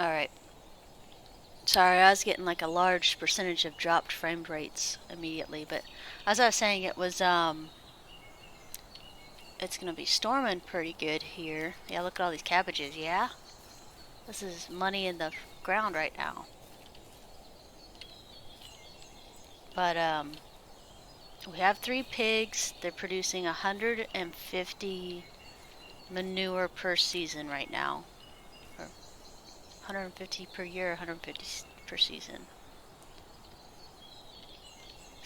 Alright. Sorry, I was getting like a large percentage of dropped frame rates immediately, but as I was saying, it's gonna be storming pretty good here. Yeah, look at all these cabbages, yeah? This is money in the ground right now. But, we have 3 pigs. They're producing 150 manure per season right now. Or 150 per year, 150 per season.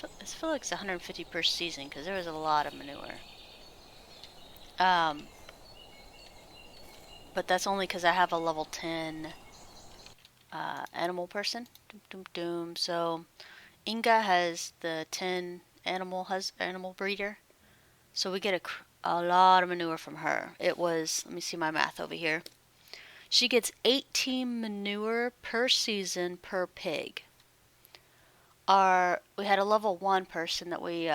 I feel like it's 150 per season because there was a lot of manure. But that's only because I have a level 10 animal person. Doom, doom, doom. So Inga has the 10 animal breeder. So we get a lot of manure from her. It was, let me see my math over here. She gets 18 manure per season per pig. We had a level 1 person that we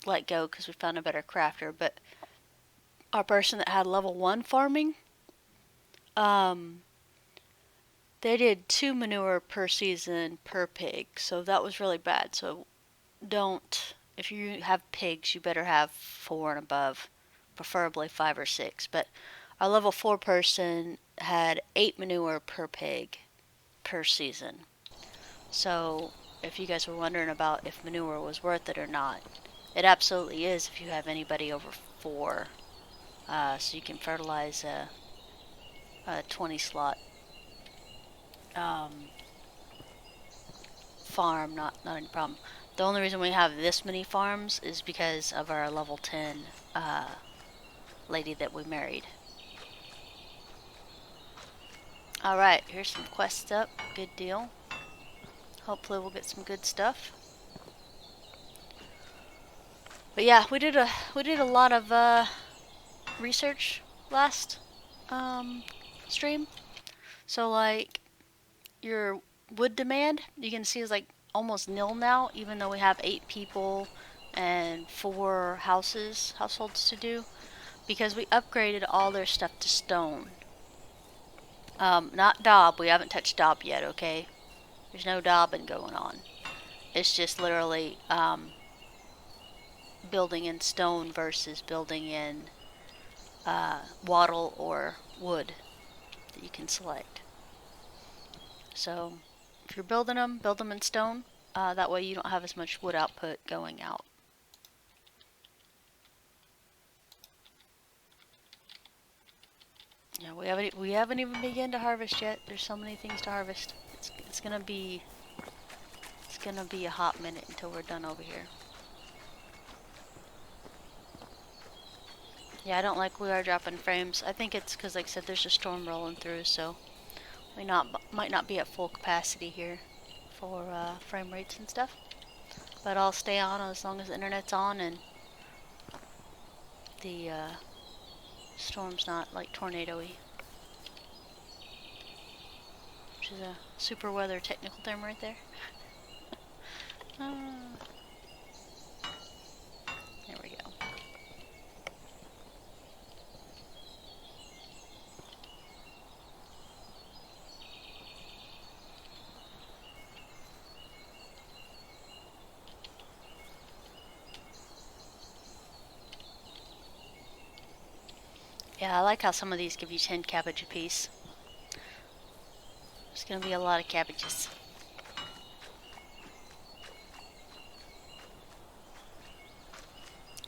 let go because we found a better crafter, but our person that had level 1 farming, they did 2 manure per season per pig, so that was really bad. So if you have pigs, you better have 4 and above, preferably 5 or 6. But our level 4 person had 8 manure per pig per season. So if you guys were wondering about if manure was worth it or not, it absolutely is if you have anybody over 4. So you can fertilize a 20 slot farm, not any problem. The only reason we have this many farms is because of our level 10 lady that we married. Alright, here's some quests up. Good deal. Hopefully we'll get some good stuff. But yeah, we did a lot of research last stream. So like your wood demand, you can see is like almost nil now, even though we have 8 people and 4 households to do, because we upgraded all their stuff to stone. Not daub, we haven't touched daub yet, okay? There's no daubing going on. It's just literally building in stone versus building in wattle or wood that you can select. So if you're build them in stone. That way you don't have as much wood output going out. Yeah, we haven't even begun to harvest yet. There's so many things to harvest. It's gonna be a hot minute until we're done over here. Yeah, I don't like we are dropping frames. I think it's because, like I said, there's a storm rolling through, so we might not be at full capacity here for frame rates and stuff. But I'll stay on as long as the internet's on and the storm's not like tornado-y. Which is a super weather technical term right there. There we go. Yeah, I like how some of these give you 10 cabbage apiece. There's gonna be a lot of cabbages.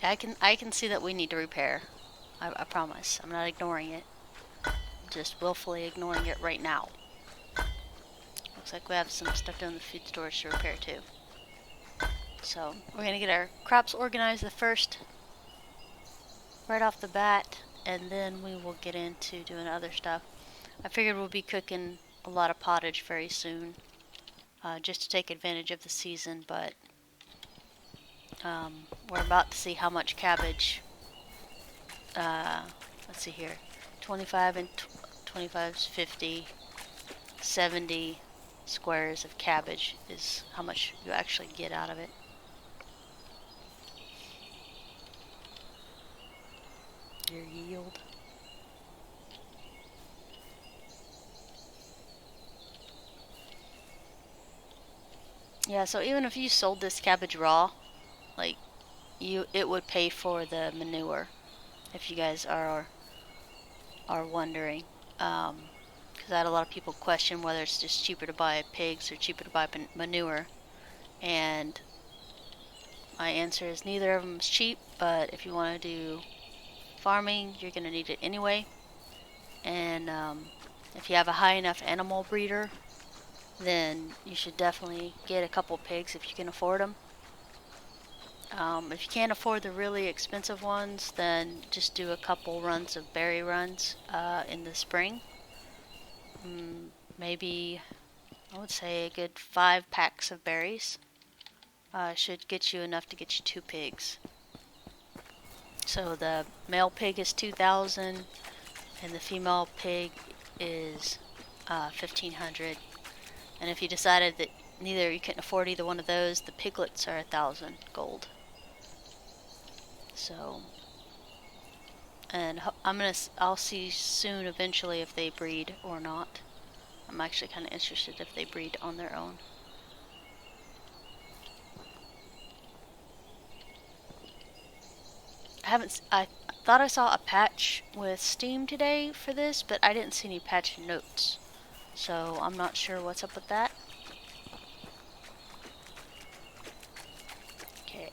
Yeah, I can see that we need to repair. I promise. I'm not ignoring it. I'm just willfully ignoring it right now. Looks like we have some stuff down the food storage to repair too. So we're gonna get our crops organized right off the bat, and then we will get into doing other stuff. I figured we'll be cooking a lot of pottage very soon, just to take advantage of the season, but we're about to see how much cabbage, let's see here, 25 and 25 is 50, 70 squares of cabbage is how much you actually get out of it. Your yield. Yeah, so even if you sold this cabbage raw, like it would pay for the manure. If you guys are wondering, because I had a lot of people question whether it's just cheaper to buy pigs or cheaper to buy manure, and my answer is neither of them is cheap. But if you want to do farming, you're gonna need it anyway. And if you have a high enough animal breeder, then you should definitely get a couple pigs if you can afford them. If you can't afford the really expensive ones, then just do a couple runs of berry runs in the spring. Maybe, I would say a good 5 packs of berries should get you enough to get you 2 pigs. So the male pig is 2,000 and the female pig is 1,500. And if you decided that neither you couldn't afford either one of those, the piglets are 1,000 gold. So, and I'll see soon eventually if they breed or not. I'm actually kind of interested if they breed on their own. I thought I saw a patch with Steam today for this, but I didn't see any patch notes. So I'm not sure what's up with that. Okay.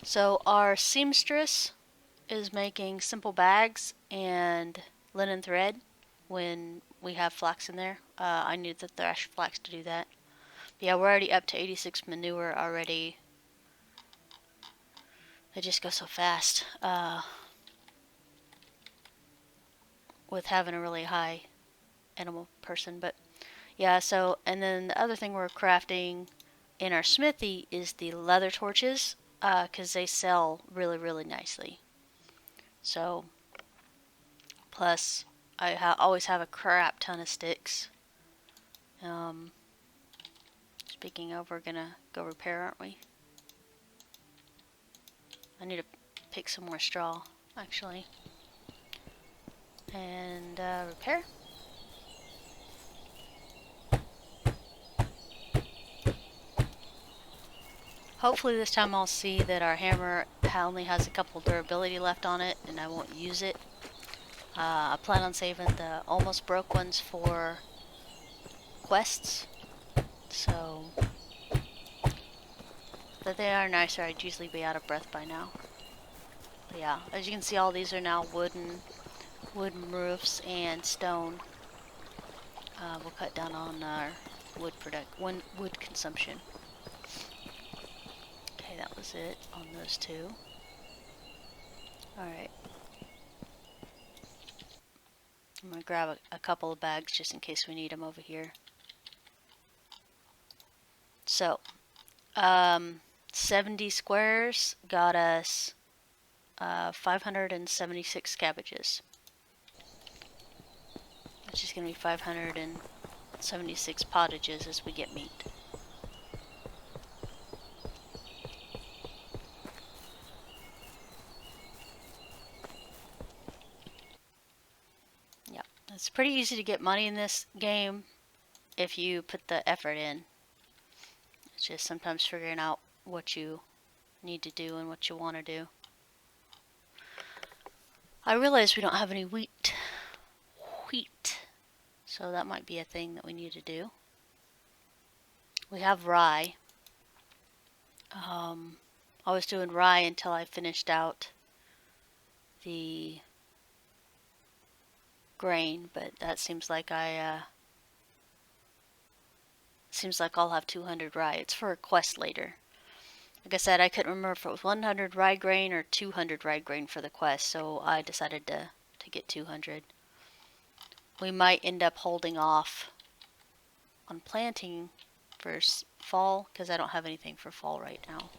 So our seamstress is making simple bags and linen thread when we have flax in there. I need the thrash flax to do that. But yeah, we're already up to 86 manure already. It just goes so fast with having a really high animal person. But yeah, so, and then the other thing we're crafting in our smithy is the leather torches, because they sell really, really nicely. So, plus, I always have a crap ton of sticks. Speaking of, we're gonna go repair, aren't we? I need to pick some more straw, actually. And repair. Hopefully this time I'll see that our hammer only has a couple durability left on it and I won't use it. I plan on saving the almost broke ones for quests. So that they are nicer, I'd usually be out of breath by now. But yeah, as you can see, all these are now wooden roofs and stone. We'll cut down on our wood consumption. Okay, that was it on those two. Alright. I'm gonna grab a couple of bags just in case we need them over here. So, 70 squares got us 576 cabbages, which is going to be 576 pottages as we get meat. Yeah, it's pretty easy to get money in this game if you put the effort in. It's just sometimes figuring out what you need to do and what you want to do. I realize we don't have any wheat, so that might be a thing that we need to do. We have rye. I was doing rye until I finished out the grain, but that seems like I'll have 200 rye. It's for a quest later. Like I said, I couldn't remember if it was 100 rye grain or 200 rye grain for the quest, so I decided to get 200. We might end up holding off on planting for fall, because I don't have anything for fall right now.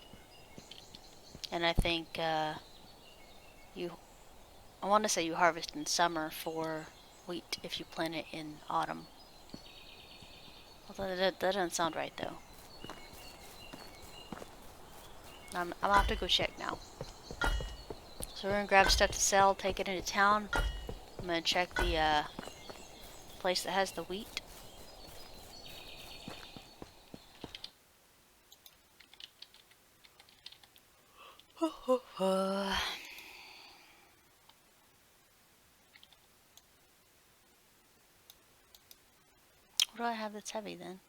And I think I want to say you harvest in summer for wheat if you plant it in autumn. Although that doesn't sound right though. I'm gonna have to go check now. So we're gonna grab stuff to sell, take it into town. I'm gonna check the place that has the wheat. What do I have that's heavy then?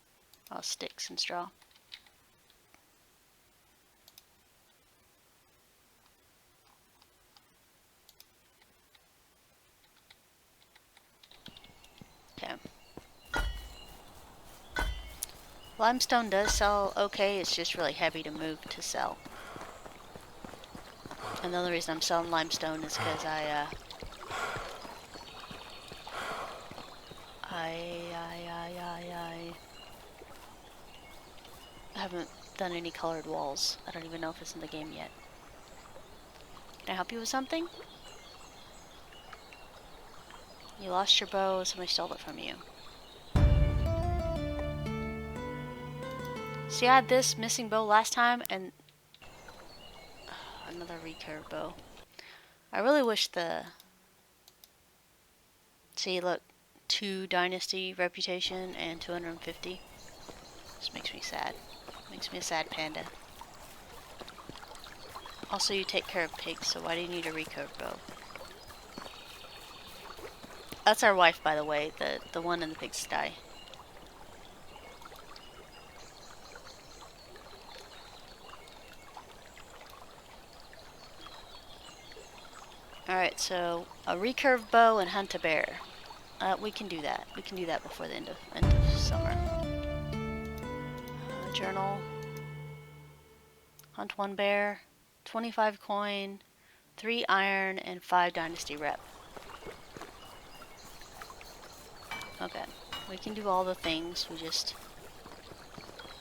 Oh, sticks and straw. Okay. Limestone does sell okay, it's just really heavy to move to sell. And the only reason I'm selling limestone is because I haven't done any colored walls. I don't even know if it's in the game yet. Can I help you with something? You lost your bow, somebody stole it from you. See, I had this missing bow last time, and another recurve bow. I really wish the... See, look, 2 Dynasty reputation and 250. This makes me sad. Makes me a sad panda. Also, you take care of pigs, so why do you need a recurve bow? That's our wife, by the way, the one in the pigsty. Alright, so a recurve bow and hunt a bear. We can do that. We can do that before the end of summer. Journal. Hunt 1 bear. 25 coin. 3 iron and 5 dynasty rep. Okay. We can do all the things. We just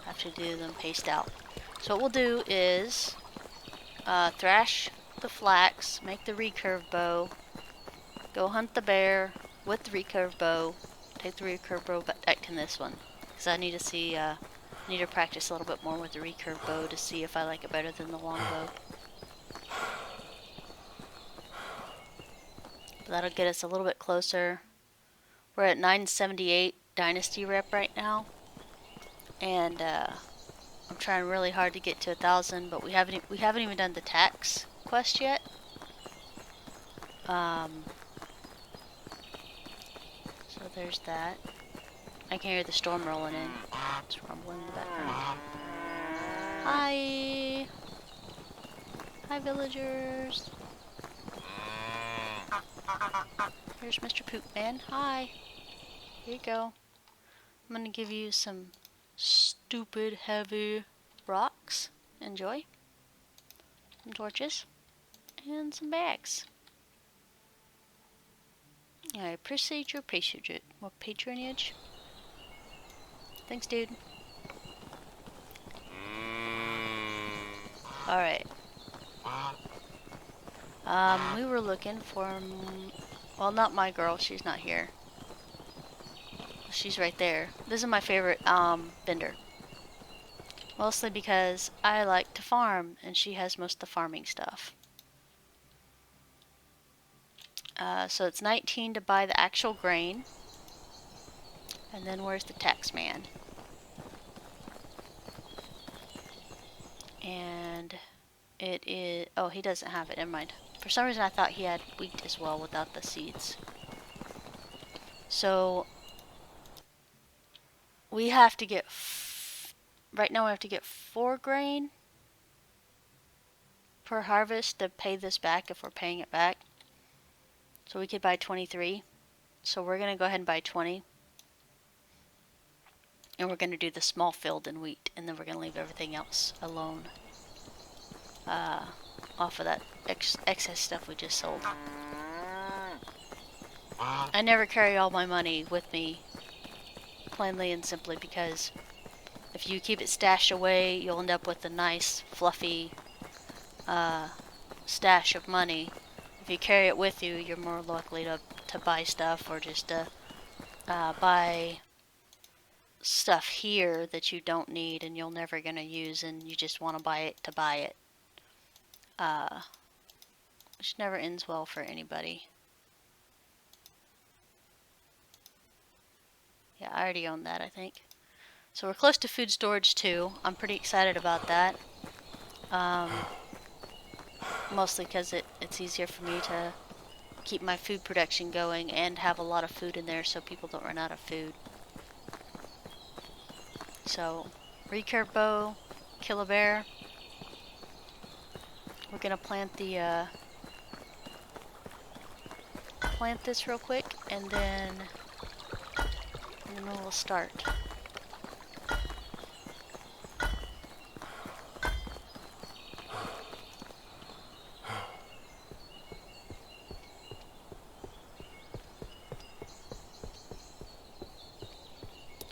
have to do them paced out. So what we'll do is thrash the flax, make the recurve bow, go hunt the bear with the recurve bow, take the recurve bow back to this one, because I need to see, need to practice a little bit more with the recurve bow to see if I like it better than the long bow. But that'll get us a little bit closer. We're at 978 Dynasty rep right now, and I'm trying really hard to get to 1,000, but we haven't even done the tax quest yet. So there's that. I can hear the storm rolling in. It's rumbling in the background. Hi! Hi, villagers! Here's Mr. Poop Man. Hi! Here you go. I'm gonna give you some stupid heavy rocks. Enjoy. Some torches. And some bags. I appreciate your patronage. Thanks, dude. Alright. We were looking for... Well, not my girl. She's not here. She's right there. This is my favorite vendor. Mostly because I like to farm, and she has most of the farming stuff. So it's 19 to buy the actual grain. And then where's the tax man? And it is... Oh, he doesn't have it. Never mind. For some reason I thought he had wheat as well without the seeds. So we have to get... Right now we have to get 4 grain per harvest to pay this back if we're paying it back. So we could buy 23. So we're going to go ahead and buy 20. And we're going to do the small field in wheat. And then we're going to leave everything else alone. Off of that excess stuff we just sold. I never carry all my money with me. Plainly and simply because if you keep it stashed away, you'll end up with a nice, fluffy stash of money. If you carry it with you, you're more likely to buy stuff or just to buy stuff here that you don't need and you're never going to use and you just want to buy it to buy it. Which never ends well for anybody. Yeah, I already own that, I think. So we're close to food storage too. I'm pretty excited about that. mostly because it's easier for me to keep my food production going and have a lot of food in there so people don't run out of food. So, recurve bow, kill a bear. We're gonna plant the plant this real quick, and then we'll start.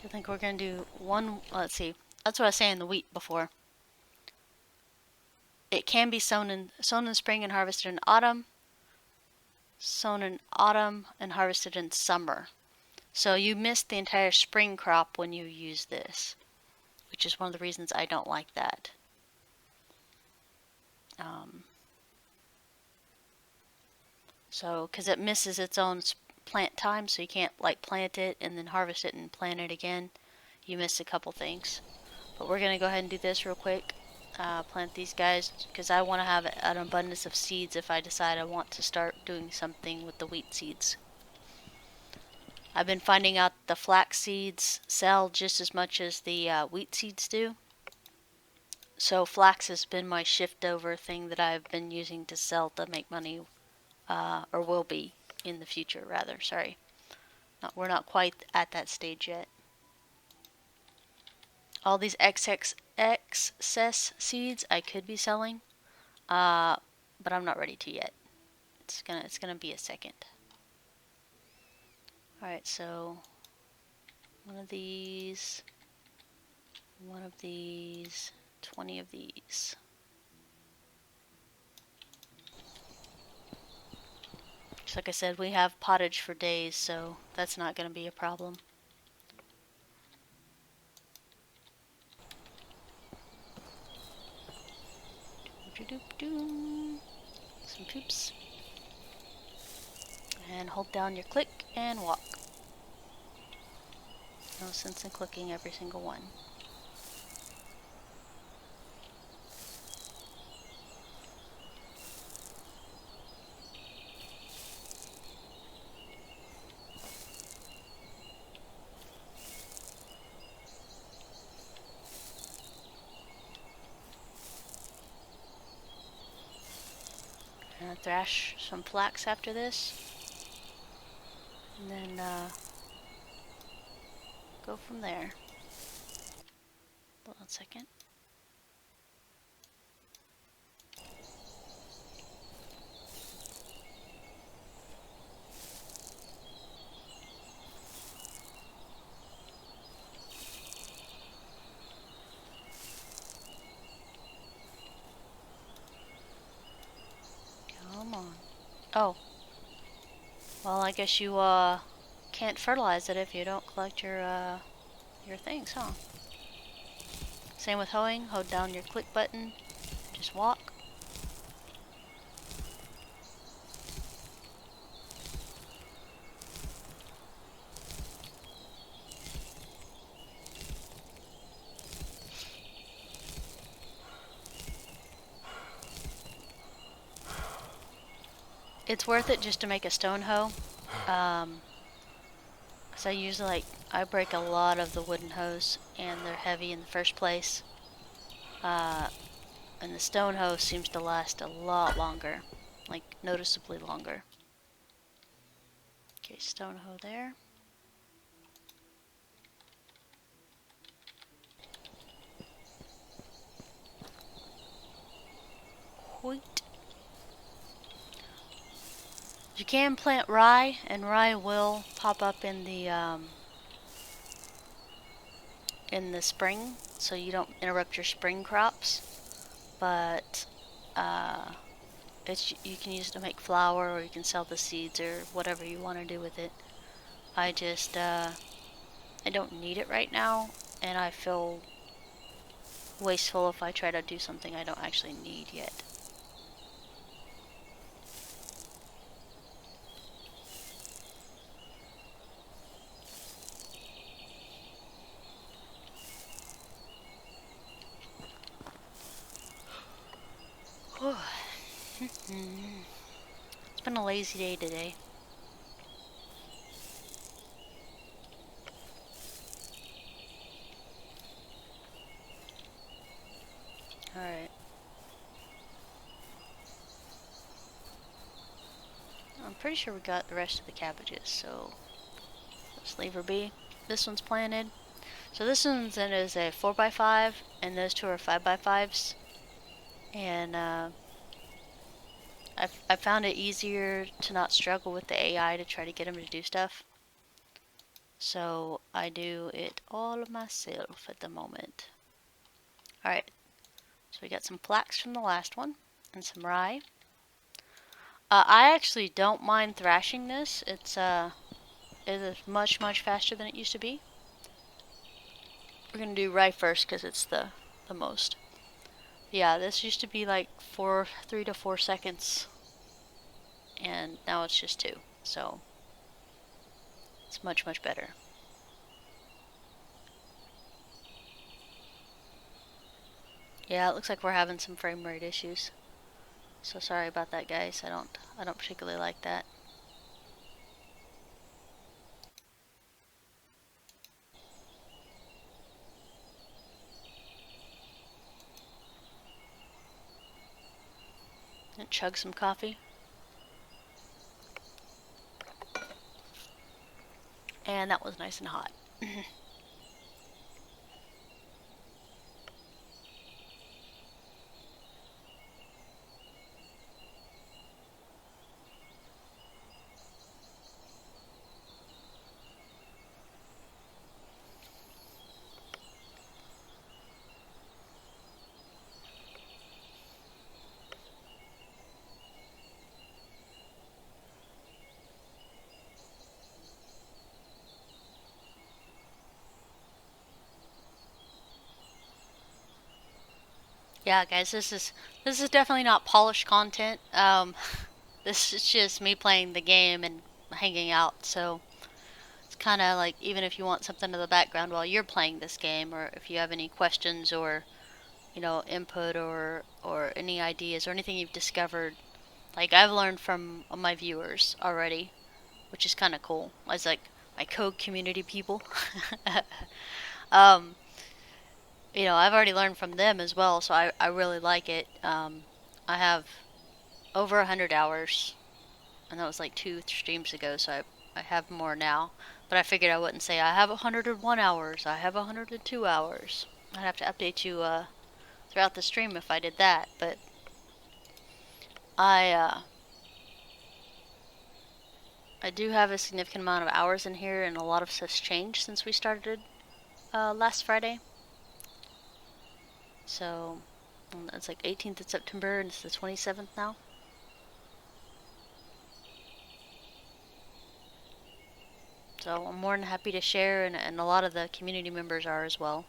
I think we're gonna do one. Let's see. That's what I was saying. The wheat before. It can be sown in spring and harvested in autumn. Sown in autumn and harvested in summer. So you missed the entire spring crop when you use this, which is one of the reasons I don't like that. So, because it misses its own plant time, so you can't like plant it and then harvest it and plant it again. You miss a couple things. But we're gonna go ahead and do this real quick. Plant these guys because I want to have an abundance of seeds if I decide I want to start doing something with the wheat seeds. I've been finding out the flax seeds sell just as much as the wheat seeds do. So flax has been my shift over thing that I've been using to sell to make money, or will be in the future rather, sorry. We're not quite at that stage yet. All these excess seeds I could be selling, but I'm not ready to yet. It's gonna be a second. All right, so one of these, 20 of these. Just like I said, we have pottage for days, so that's not gonna be a problem. Some poops. And hold down your click and walk. No sense in clicking every single one. Thrash some flax after this, and then go from there. Hold on a second. Come on. Oh. Well, I guess you can't fertilize it if you don't collect your things, huh? Same with hoeing. Hold down your click button. Just walk. It's worth it just to make a stone hoe. Because I usually I break a lot of the wooden hoes and they're heavy in the first place. And the stone hoe seems to last a lot longer, like noticeably longer. Okay, stone hoe there. Wheat. You can plant rye, and rye will pop up in the spring, so you don't interrupt your spring crops. But you can use it to make flour, or you can sell the seeds, or whatever you want to do with it. I just I don't need it right now, and I feel wasteful if I try to do something I don't actually need yet. been a lazy day today. Alright. I'm pretty sure we got the rest of the cabbages, so let's leave her be. This one's planted. So this one's in is a 4x5, and those two are 5x5s. And I found it easier to not struggle with the AI to try to get him to do stuff. So I do it all myself at the moment. Alright, so we got some flax from the last one, and some rye. I actually don't mind thrashing this. It is much faster than it used to be. We're gonna do rye first because it's the most. Yeah, this used to be like 3 to 4 seconds, and now it's just 2. So it's much better. Yeah, it looks like we're having some frame rate issues. So sorry about that, guys. I don't particularly like that. And chug some coffee. And that was nice and hot. Yeah, guys, this is definitely not polished content. This is just me playing the game and hanging out. So it's kind of like, even if you want something in the background while you're playing this game, or if you have any questions or input or any ideas or anything you've discovered, like I've learned from my viewers already, which is kind of cool. As like my code community people. um, I've already learned from them as well, so I really like it. I have over 100 hours, and that was like 2 streams ago, so I have more now. But I figured I wouldn't say I have 101 hours, I have 102 hours. I'd have to update you throughout the stream if I did that, but I do have a significant amount of hours in here, and a lot of stuff's changed since we started last Friday. So it's like 18th of September, and it's the 27th now. So I'm more than happy to share, and a lot of the community members are as well.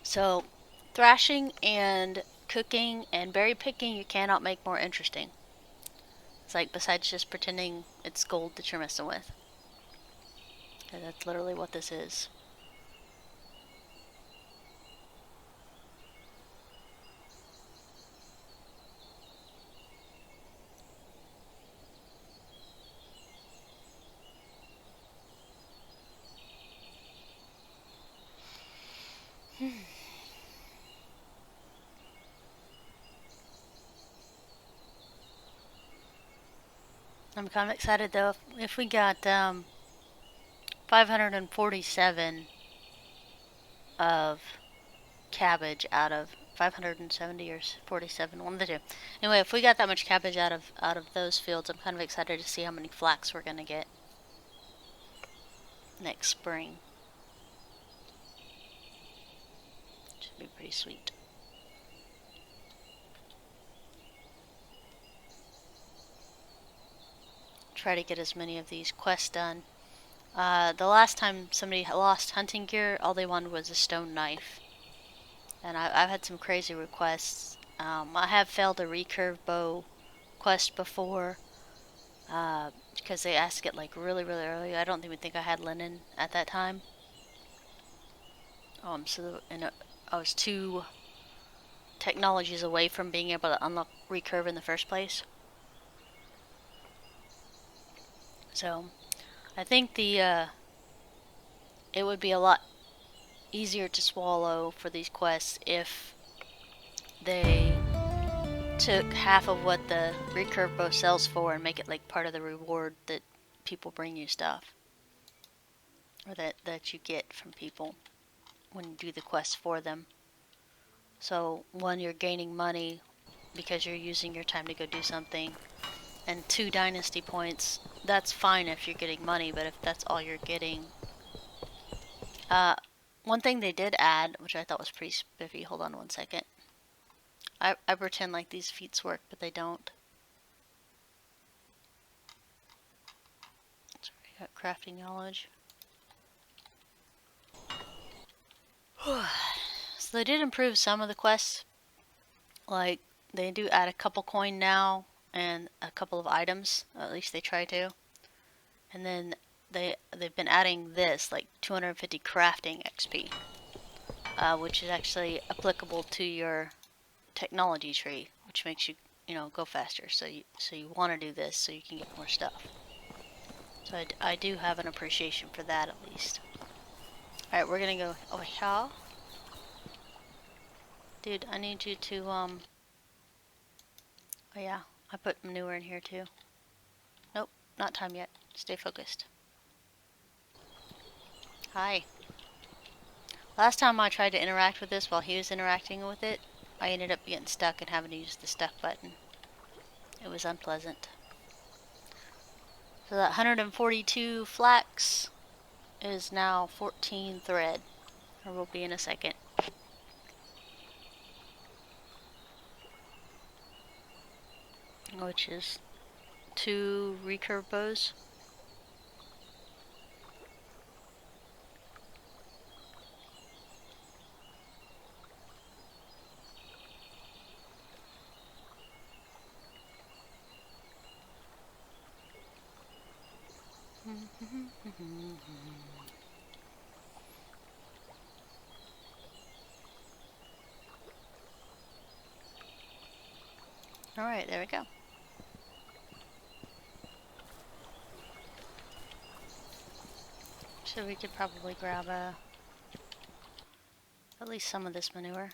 So thrashing and cooking and berry picking, you cannot make more interesting. It's like, besides just pretending it's gold that you're messing with. And that's literally what this is. I'm kind of excited though. If we got 547 of cabbage out of 570 or 47, one of the two. Anyway, if we got that much cabbage out of those fields, I'm kind of excited to see how many flax we're gonna get next spring. Should be pretty sweet. Try to get as many of these quests done. The last time somebody lost hunting gear, all they wanted was a stone knife. And I've had some crazy requests. I have failed a recurve bow quest before. because they ask it like really, really early. I don't even think I had linen at that time. I was 2 technologies away from being able to unlock recurve in the first place. So I think it would be a lot easier to swallow for these quests if they took half of what the recurve bow sells for and make it like part of the reward that people bring you stuff, or that you get from people when you do the quest for them. So 1, you're gaining money because you're using your time to go do something, and 2 dynasty points. That's fine if you're getting money, but if that's all you're getting. One thing they did add, which I thought was pretty spiffy. Hold on one second. I pretend like these feats work, but they don't. So we got crafting knowledge. So they did improve some of the quests. Like, they do add a couple coin now and a couple of items. At least they try to. And then they've been adding this, like 250 crafting XP, which is actually applicable to your technology tree, which makes you, go faster. So you want to do this so you can get more stuff. So I do have an appreciation for that, at least. Alright, we're gonna go over here. Dude, I need you to, oh yeah, I put manure in here too. Nope, not time yet. Stay focused. Hi. Last time I tried to interact with this while he was interacting with it, I ended up getting stuck and having to use the stuck button. It was unpleasant. So that 142 flax is now 14 thread, or will be in a second. Which is 2 recurve bows. Alright, there we go. So we could probably grab at least some of this manure.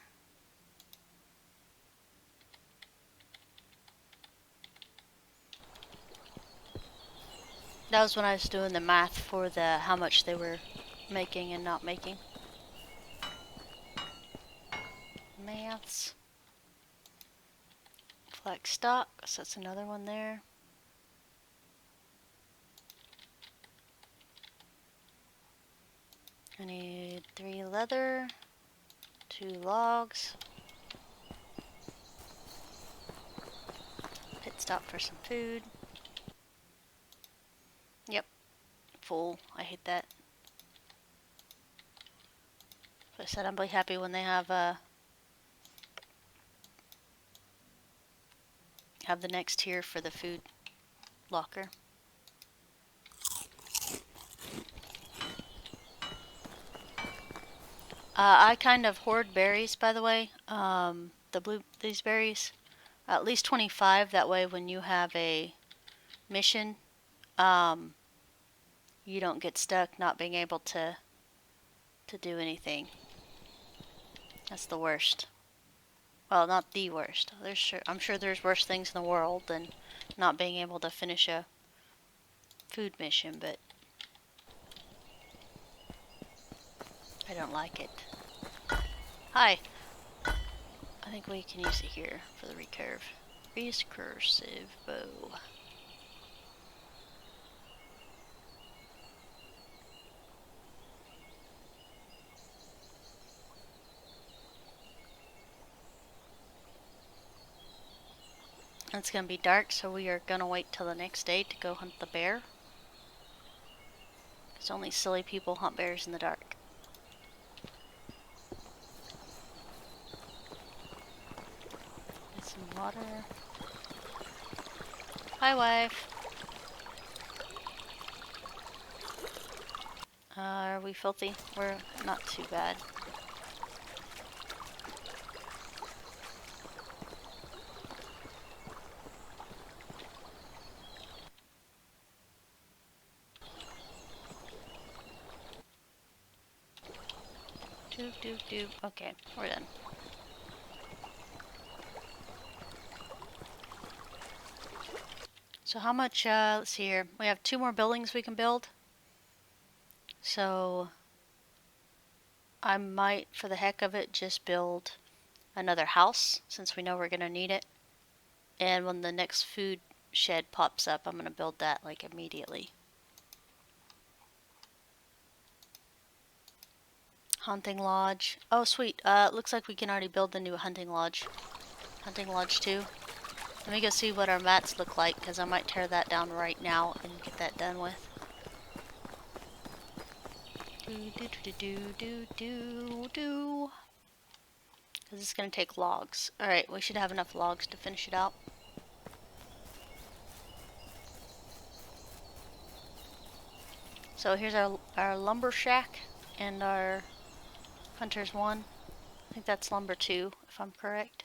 That was when I was doing the math for how much they were making and not making. Maths. Flex stock, so that's another one there. I need 3 leather, 2 logs. Pit stop for some food. Yep, full. I hate that. So I said I'll be happy when they have the next tier for the food locker. I kind of hoard berries, by the way. These berries, at least 25. That way, when you have a mission, you don't get stuck not being able to do anything. That's the worst. Well, not the worst. I'm sure there's worse things in the world than not being able to finish a food mission, but I don't like it. Hi. I think we can use it here for the recurve. Recursive bow. It's gonna be dark, so we are gonna wait till the next day to go hunt the bear. Because only silly people hunt bears in the dark. Get some water. Hi, wife. Are we filthy? We're not too bad. Doop, doop, doop. Okay, we're done. So how much, let's see here. We have 2 more buildings we can build. So I might, for the heck of it, just build another house since we know we're gonna need it. And when the next food shed pops up, I'm gonna build that like immediately. Hunting lodge. Oh, sweet. Looks like we can already build the new hunting lodge. Hunting lodge 2. Let me go see what our mats look like, because I might tear that down right now and get that done with. Do. Because it's going to take logs. Alright, we should have enough logs to finish it out. So here's our lumber shack and our hunter's 1. I think that's lumber 2, if I'm correct.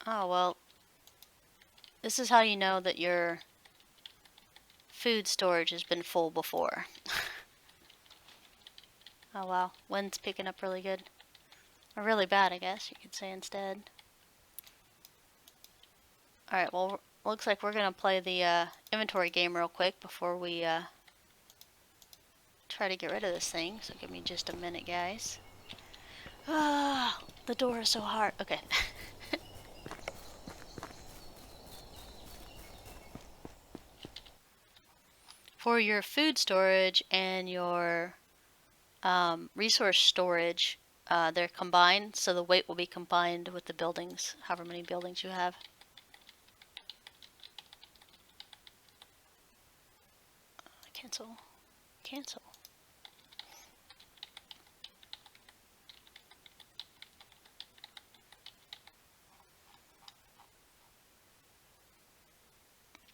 Oh, well. This is how you know that your food storage has been full before. Oh wow, wind's picking up really good. Or really bad, I guess you could say instead. Alright, well, looks like we're gonna play the inventory game real quick before we try to get rid of this thing. So give me just a minute, guys. Ah, the door is so hard. Okay. For your food storage and your resource storage, they're combined, so the weight will be combined with the buildings, however many buildings you have. Cancel. Cancel.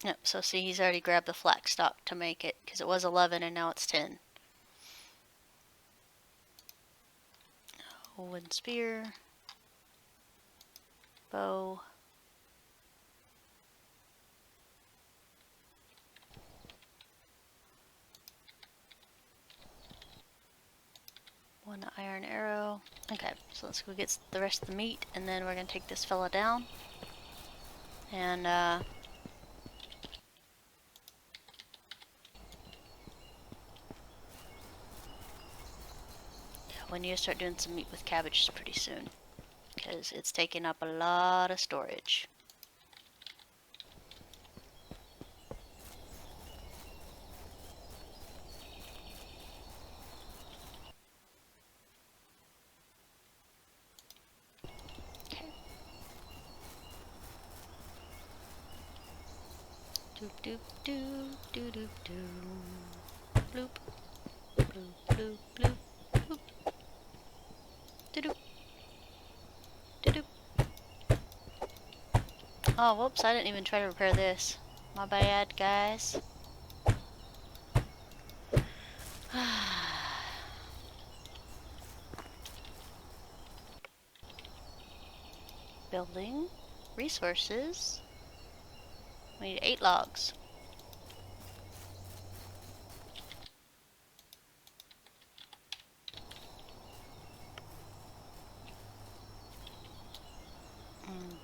Yep, so see, he's already grabbed the flax stock to make it, because it was 11 and now it's 10. Wooden spear. Bow. One iron arrow. Okay, so let's go get the rest of the meat, and then we're going to take this fella down. And, we need to start doing some meat with cabbages pretty soon, because it's taking up a lot of storage. Okay. Doop doop doop doop doop doop. Bloop. Bloop bloop bloop. Bloop. Doop. Doop. Oh, whoops, I didn't even try to repair this. My bad, guys. Building. Resources. We need 8 logs.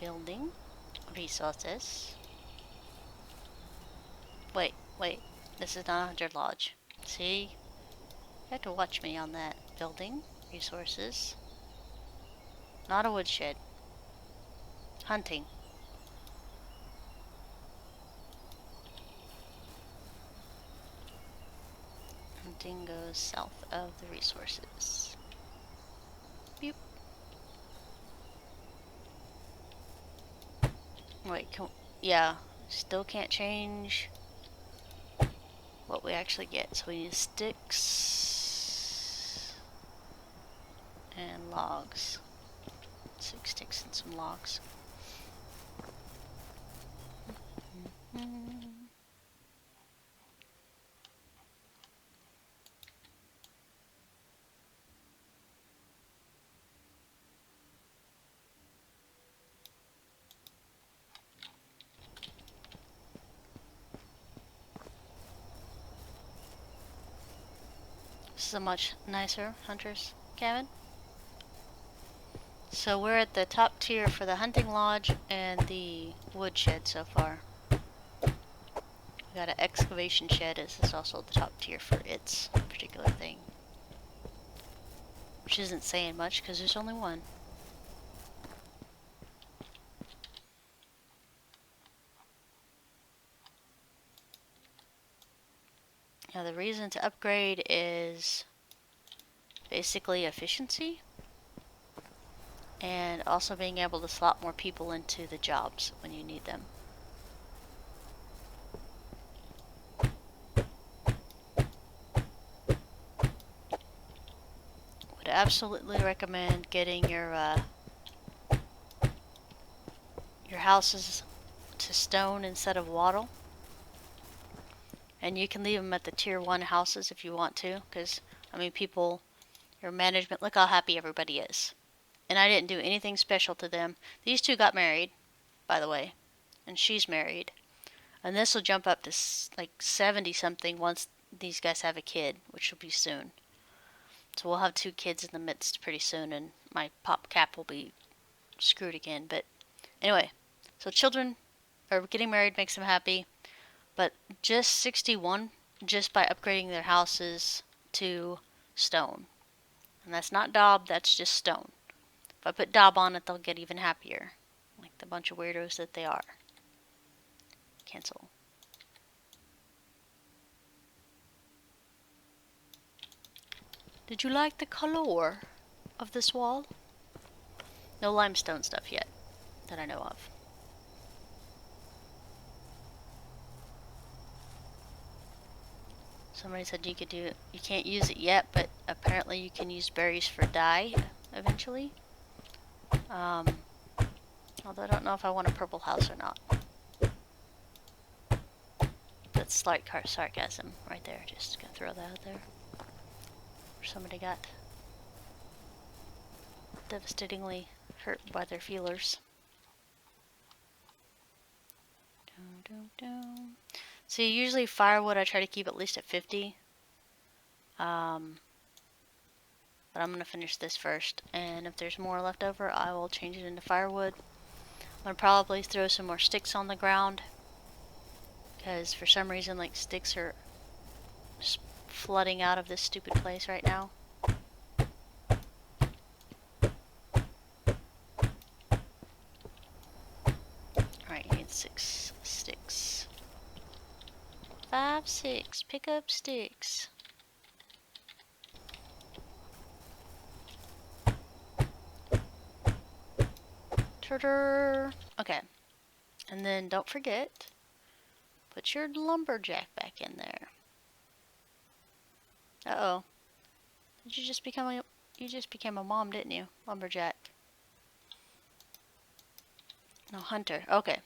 Building. Resources. Wait. This is not a 100 lodge. See? You have to watch me on that. Building. Resources. Not a woodshed. Hunting. Hunting goes south of the resources. Beep. Wait, yeah. Still can't change what we actually get. So we need sticks and logs. 6 sticks and some logs. This is a much nicer hunter's cabin. So we're at the top tier for the hunting lodge and the woodshed so far. We got an excavation shed. This is also the top tier for its particular thing. Which isn't saying much because there's only one. Now the reason to upgrade is basically efficiency and also being able to slot more people into the jobs when you need them. Would absolutely recommend getting your houses to stone instead of wattle. And you can leave them at the tier 1 houses if you want to, because, I mean, people, your management, look how happy everybody is. And I didn't do anything special to them. These two got married, by the way, and she's married. And this will jump up to like 70 something once these guys have a kid, which will be soon. So we'll have 2 kids in the midst pretty soon, and my pop cap will be screwed again. But anyway, so children are getting married makes them happy. But just 61 just by upgrading their houses to stone. And that's not daub, that's just stone. If I put daub on it, they'll get even happier. Like the bunch of weirdos that they are. Cancel. Did you like the color of this wall? No limestone stuff yet that I know of. Somebody said you could do it. You can't use it yet, but apparently you can use berries for dye eventually. Although I don't know if I want a purple house or not. That's slight sarcasm right there. Just gonna throw that out there. Somebody got devastatingly hurt by their feelers. So usually firewood I try to keep at least at 50. But I'm going to finish this first. And if there's more left over, I will change it into firewood. I'm going to probably throw some more sticks on the ground. Because for some reason, like, sticks are just flooding out of this stupid place right now. Alright, you need 6 sticks. 5, 6. Pick up sticks. Okay. And then don't forget, put your lumberjack back in there. Uh-oh. Did you just became a mom, didn't you? Lumberjack. No, hunter. Okay.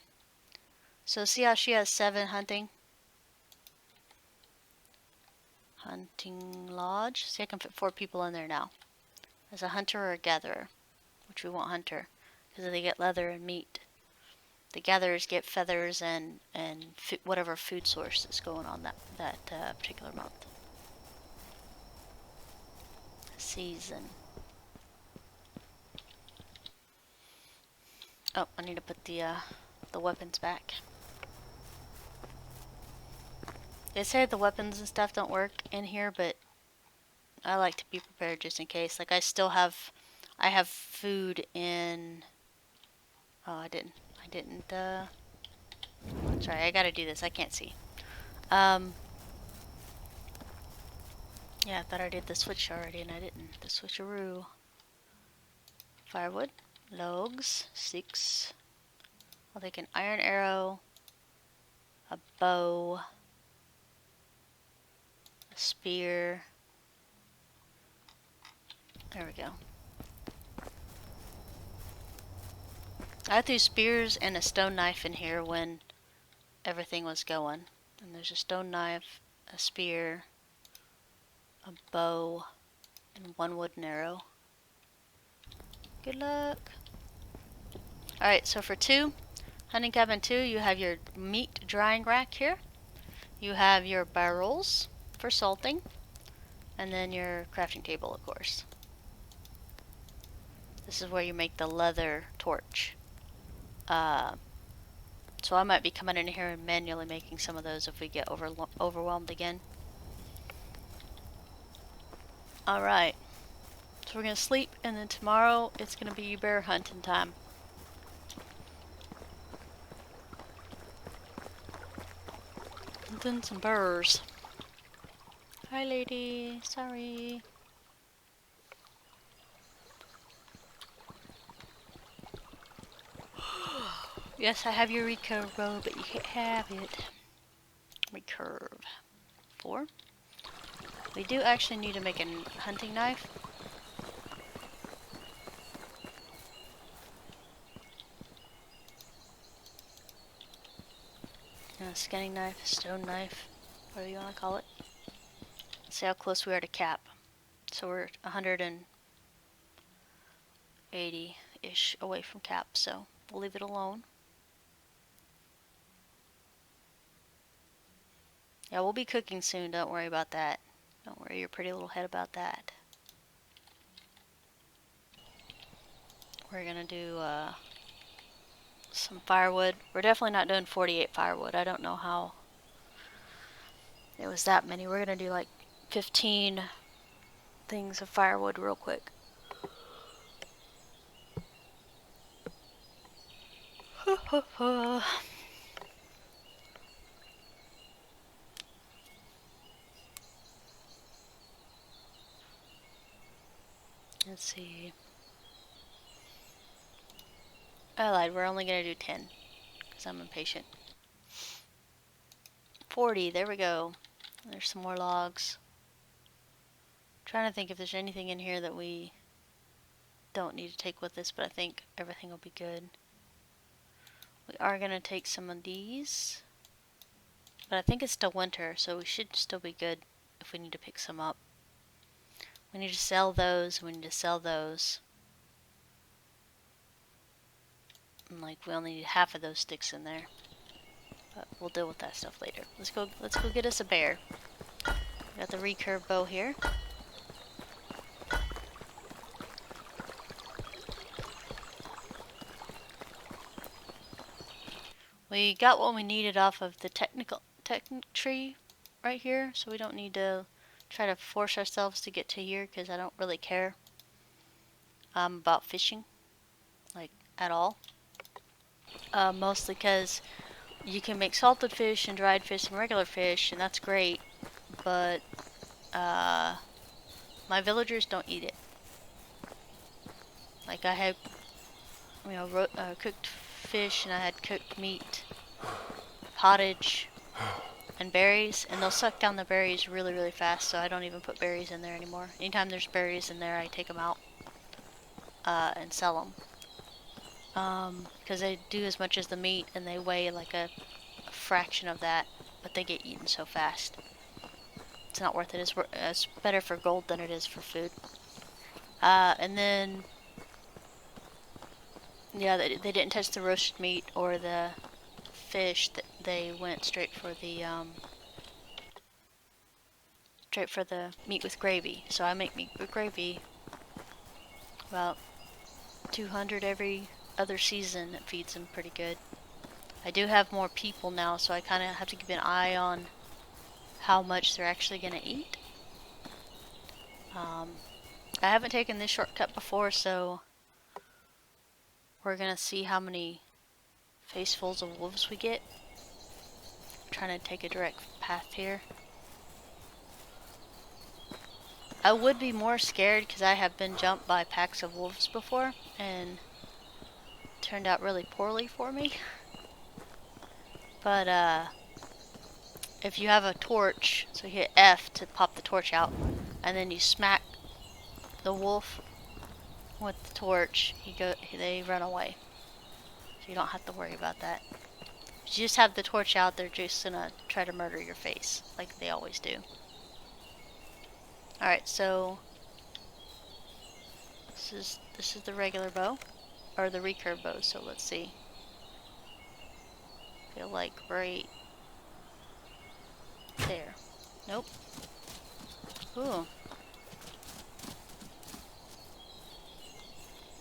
So see how she has 7 hunting? Hunting lodge. See, I can fit 4 people in there now. As a hunter or a gatherer. Which we want hunter. Because they get leather and meat. The gatherers get feathers and whatever food source is going on that particular month. Season. Oh, I need to put the weapons back. They say the weapons and stuff don't work in here, but I like to be prepared just in case. Like I have food in. Oh, I didn't. Sorry, I gotta do this. I can't see. Yeah, I thought I did the switch already, and I didn't. The switcheroo. Firewood, logs, 6. I'll take an iron arrow, a bow, a spear. There we go. I threw spears and a stone knife in here when everything was going. And there's a stone knife, a spear, a bow, and 1 wooden arrow. Good luck. Alright, so for 2, hunting cabin 2, you have your meat drying rack here. You have your barrels for salting. And then your crafting table, of course. This is where you make the leather torch. So I might be coming in here and manually making some of those if we get overwhelmed again. Alright. So we're going to sleep, and then tomorrow it's going to be bear hunting time. Hunting some bears. Hi, lady. Sorry. Yes, I have your recurve bow, but you can't have it. Recurve. 4. We do actually need to make a hunting knife. A skinning knife, stone knife, whatever you want to call it. Let's see how close we are to cap. So we're 180-ish away from cap, so we'll leave it alone. Yeah, we'll be cooking soon, don't worry about that. Don't worry your pretty little head about that. We're gonna do some firewood. We're definitely not doing 48 firewood. I don't know how it was that many. We're gonna do like 15 things of firewood real quick. Let's see. I lied, we're only gonna do 10 because I'm impatient. 40, there we go. There's some more logs. Trying to think if there's anything in here that we don't need to take with us, but I think everything will be good. We are gonna take some of these, but I think it's still winter, so we should still be good if we need to pick some up. We need to sell those, we need to sell those. And like we only need half of those sticks in there. But we'll deal with that stuff later. Let's go get us a bear. Got the recurve bow here. We got what we needed off of the technic tree right here, so we don't need to try to force ourselves to get to here because I don't really care about fishing, like at all. Mostly because you can make salted fish and dried fish and regular fish, and that's great, but my villagers don't eat it. Like I had, you know, cooked fish, and I had cooked meat, pottage, and berries, and they'll suck down the berries really, really fast, so I don't even put berries in there anymore. Anytime there's berries in there, I take them out and sell them. Because they do as much as the meat, and they weigh like a fraction of that, but they get eaten so fast. It's not worth it. It's better for gold than it is for food. And then, yeah, they didn't touch the roasted meat or the fish. They went straight for the meat with gravy. So I make meat with gravy about 200 every other season. It feeds them pretty good. I do have more people now, so I kind of have to keep an eye on how much they're actually going to eat. I haven't taken this shortcut before, so we're going to see how many facefuls of wolves we get. I'm trying to take a direct path here. I would be more scared because I have been jumped by packs of wolves before, and it turned out really poorly for me. But if you have a torch, so you hit F to pop the torch out, and then you smack the wolf with the torch, they run away. So you don't have to worry about that. If you just have the torch out, they're just gonna try to murder your face, like they always do. Alright, so this is the regular bow, or the recurve bow, so let's see. Feel like right there. Nope. Ooh,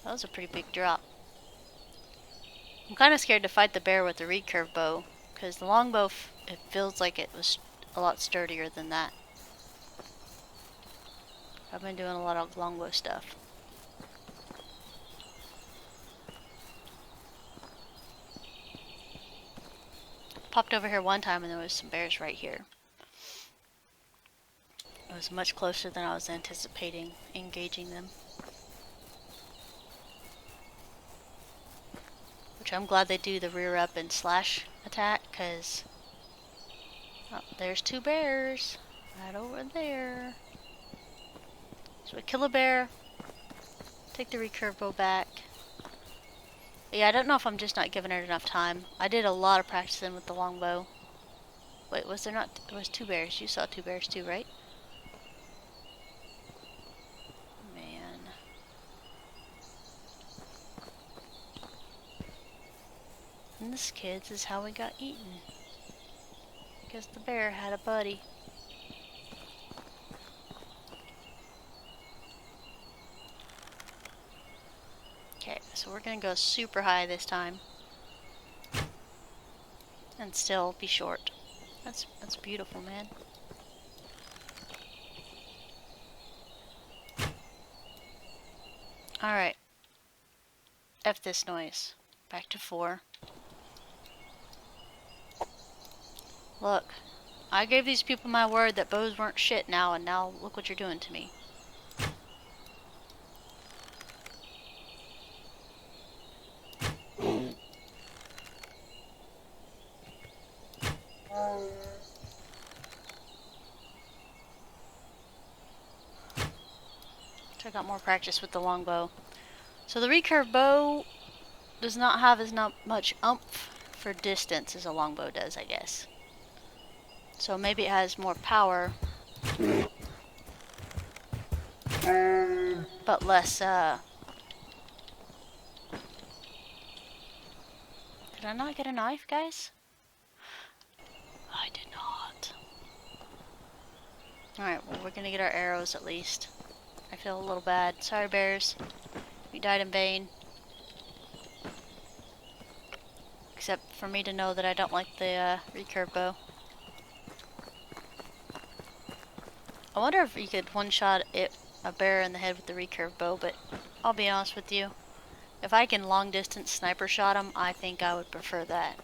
That was a pretty big drop. I'm kind of scared to fight the bear with the recurve bow, because the longbow, it feels like it was a lot sturdier than that. I've been doing a lot of longbow stuff. Popped over here one time and there was some bears right here. It was much closer than I was anticipating engaging them. Which I'm glad they do the rear up and slash attack, because oh, there's two bears right over there. So we kill a bear, take the recurve bow back. But yeah, I don't know if I'm just not giving it enough time. I did a lot of practicing with the longbow. Wait, was there not? There was two bears. You saw two bears too, right? Man. And this, kids, is how we got eaten. Because the bear had a buddy. Okay, so we're gonna go super high this time. And still be short. That's beautiful, man. Alright. F this noise. Back to 4. Look. I gave these people my word that bows weren't shit now, and now look what you're doing to me. I got more practice with the longbow. So the recurve bow does not have as much oomph for distance as a longbow does, I guess. So maybe it has more power, but less, Did I not get a knife, guys? I did not. Alright, well, we're gonna get our arrows at least. I feel a little bad. Sorry, bears. You died in vain. Except for me to know that I don't like the recurve bow. I wonder if you could one-shot a bear in the head with the recurve bow, but I'll be honest with you. If I can long-distance sniper shot him, I think I would prefer that.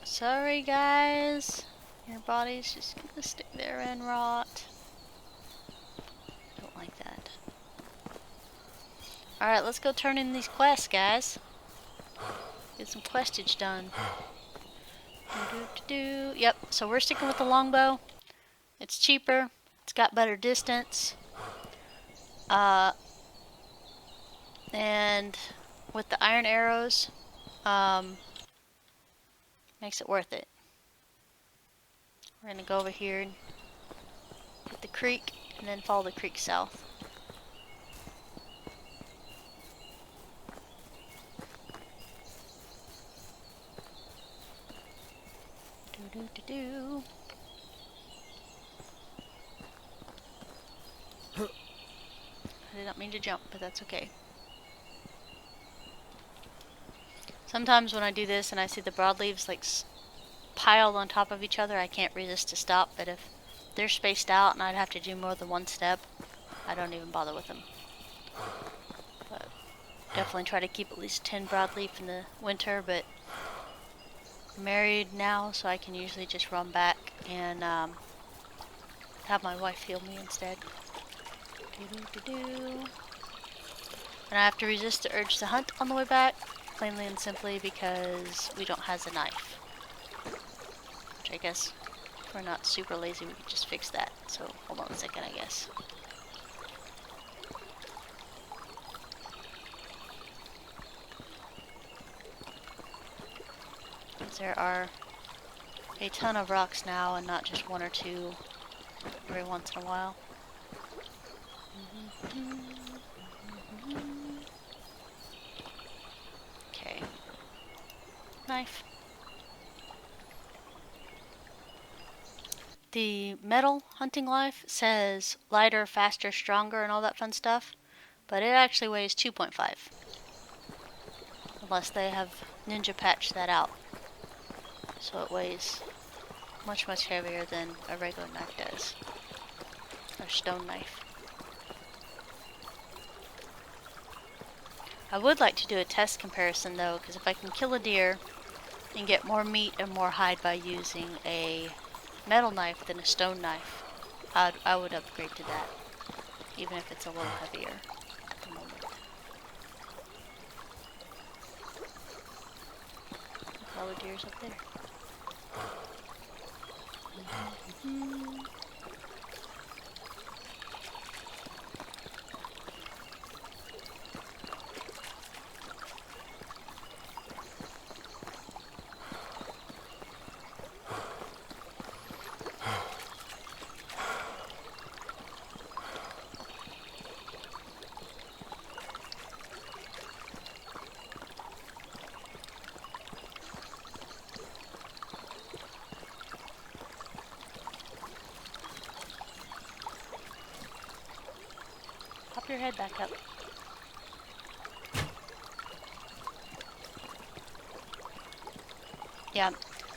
Sorry, guys. Your body's just gonna stay there and rot. Don't like that. Alright, let's go turn in these quests, guys. Get some questage done. Yep, so we're sticking with the longbow. It's cheaper. It's got better distance. And with the iron arrows, makes it worth it. We're gonna go over here and hit the creek, and then follow the creek south. Do. I did not mean to jump, but that's okay. Sometimes when I do this and I see the broadleaves like piled on top of each other, I can't resist to stop, but if they're spaced out and I'd have to do more than one step, I don't even bother with them. But definitely try to keep at least 10 broadleaf in the winter, but I'm married now, so I can usually just run back and have my wife heal me instead. And I have to resist the urge to hunt on the way back, plainly and simply because we don't have a knife. Which I guess, if we're not super lazy, we could just fix that. So, hold on a second, I guess. There are a ton of rocks now, and not just one or two every once in a while. Okay. Knife. the metal hunting knife says lighter, faster, stronger, and all that fun stuff, but it actually weighs 2.5. Unless they have ninja patched that out. So it weighs much, much heavier than a regular knife does. Or stone knife. I would like to do a test comparison though, because if I can kill a deer and get more meat and more hide by using a metal knife than a stone knife, I would upgrade to that, even if it's a little heavier at the moment. Look, all the deer's up there. Pop your head back up. Yeah,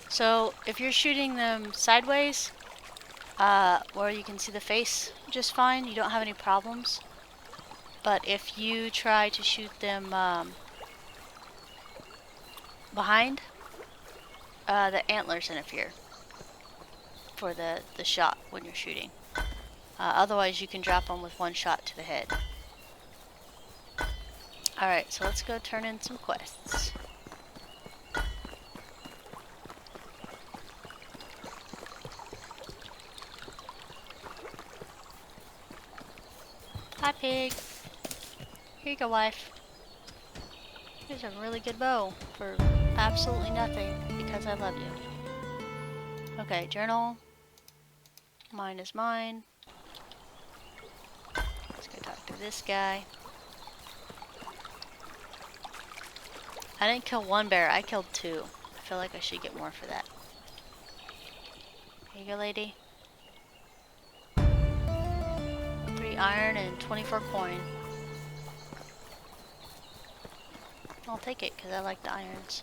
so if you're shooting them sideways, where you can see the face just fine, you don't have any problems. But if you try to shoot them behind, the antlers interfere for the shot when you're shooting. Otherwise, you can drop them with one shot to the head. Alright, so let's go turn in some quests. Hi, pig. Here you go, wife. Here's a really good bow for absolutely nothing because I love you. Okay, journal. Mine is mine. Let's go talk to this guy. I didn't kill one bear, I killed 2. I feel like I should get more for that. Here you go, lady. 3 iron and 24 coin. I'll take it because I like the irons.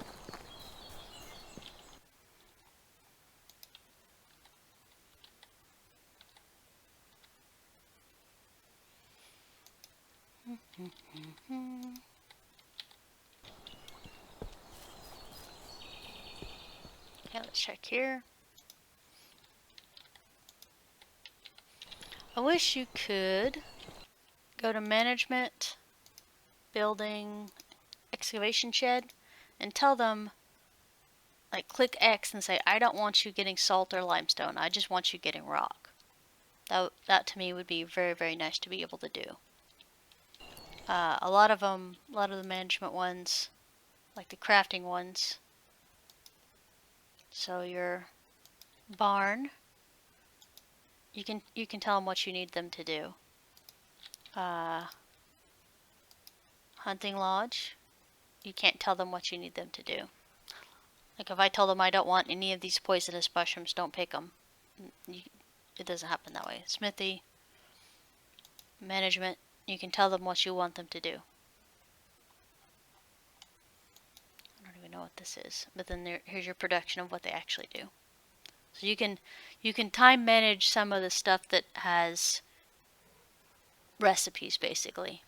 Okay, let's check here. I wish you could go to management, building, excavation shed, and tell them, like, click X and say, I don't want you getting salt or limestone, I just want you getting rock. That to me would be very, very nice to be able to do. A lot of the management ones, like the crafting ones. So your barn, you can tell them what you need them to do. Hunting lodge, you can't tell them what you need them to do. Like if I tell them I don't want any of these poisonous mushrooms, don't pick them. It doesn't happen that way. Smithy, management, you can tell them what you want them to do. I don't even know what this is, but then here's your production of what they actually do. So you can time manage some of the stuff that has recipes basically,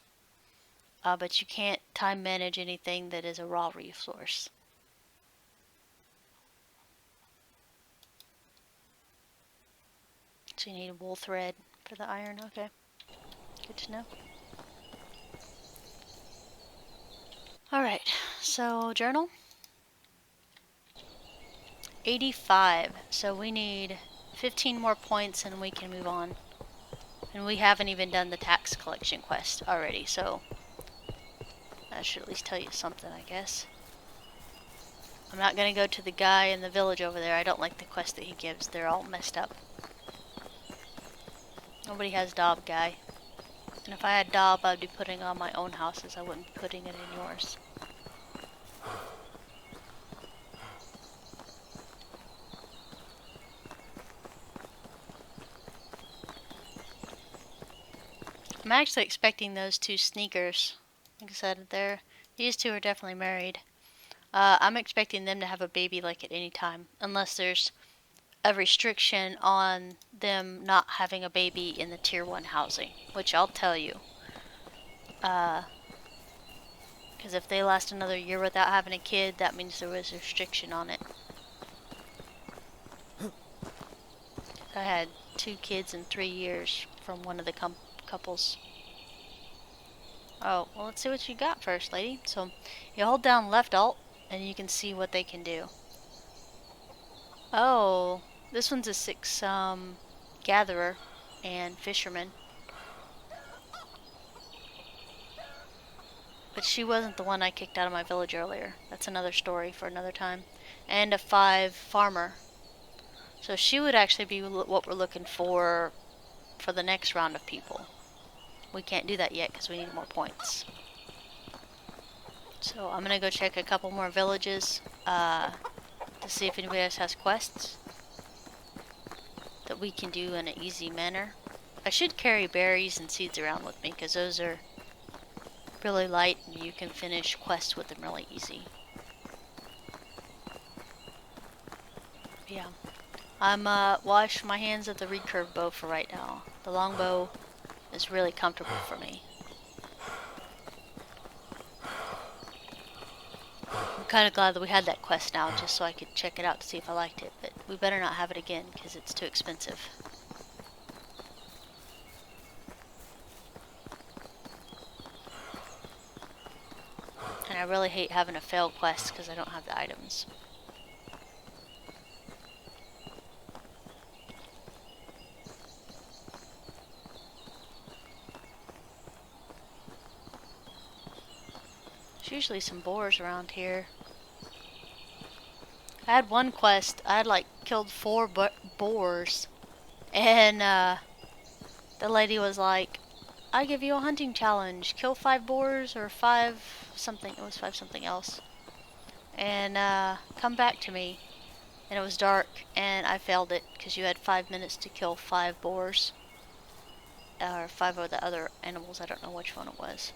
but you can't time manage anything that is a raw resource. So you need wool thread for the iron. Okay, good to know. Alright, so journal. 85, so we need 15 more points and we can move on. And we haven't even done the tax collection quest already, so that should at least tell you something, I guess. I'm not going to go to the guy in the village over there. I don't like the quest that he gives. They're all messed up. Nobody has Daub guy. And if I had Daub, I'd be putting on my own houses. I wouldn't be putting it in yours. I'm actually expecting those two sneakers. Like I said, these two are definitely married. I'm expecting them to have a baby like at any time, unless there's a restriction on them not having a baby in the tier 1 housing, which I'll tell you. Because if they last another year without having a kid, that means there was a restriction on it. I had 2 kids in 3 years from one of the couples. Oh, well, let's see what you got first, lady. So, you hold down left alt, and you can see what they can do. Oh, this one's a 6 gatherer and fisherman. But she wasn't the one I kicked out of my village earlier. That's another story for another time. And a 5 farmer. So she would actually be what we're looking for the next round of people. We can't do that yet because we need more points. So I'm going to go check a couple more villages to see if anybody else has quests that we can do in an easy manner. I should carry berries and seeds around with me because those are really light and you can finish quests with them really easy. Yeah. I'm wash my hands of the recurve bow for right now. The longbow is really comfortable for me. I'm kind of glad that we had that quest now just so I could check it out to see if I liked it, but we better not have it again because it's too expensive. And I really hate having a fail quest because I don't have the items. There's usually some boars around here. I had one quest, I had like killed 4 boars, and the lady was like, I give you a hunting challenge, kill 5 boars or 5 something, it was 5 something else, and come back to me. And it was dark, and I failed it because you had 5 minutes to kill 5 boars, or 5 of the other animals, I don't know which one it was.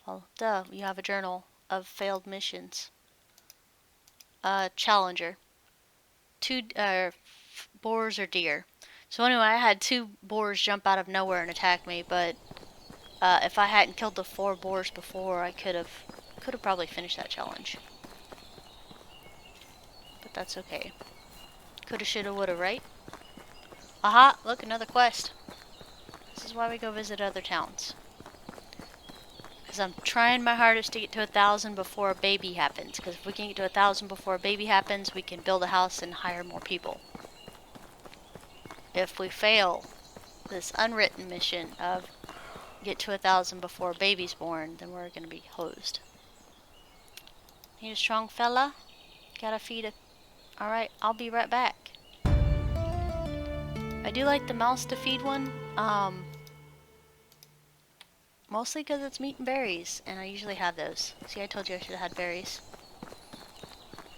Well, duh, you have a journal of failed missions. Challenger. 2 boars or deer. So anyway, I had 2 boars jump out of nowhere and attack me, but if I hadn't killed the 4 boars before, I could have probably finished that challenge. But that's okay. Coulda, shoulda, woulda, right? Aha! Look, another quest. This is why we go visit other towns. Because I'm trying my hardest to get to 1,000 before a baby happens. Because if we can get to 1,000 before a baby happens, we can build a house and hire more people. If we fail this unwritten mission of get to 1,000 before a baby's born, then we're going to be hosed. Need a strong fella? Gotta feed it. Alright, I'll be right back. I do like the mouse to feed one. Mostly because it's meat and berries, and I usually have those. See, I told you I should have had berries.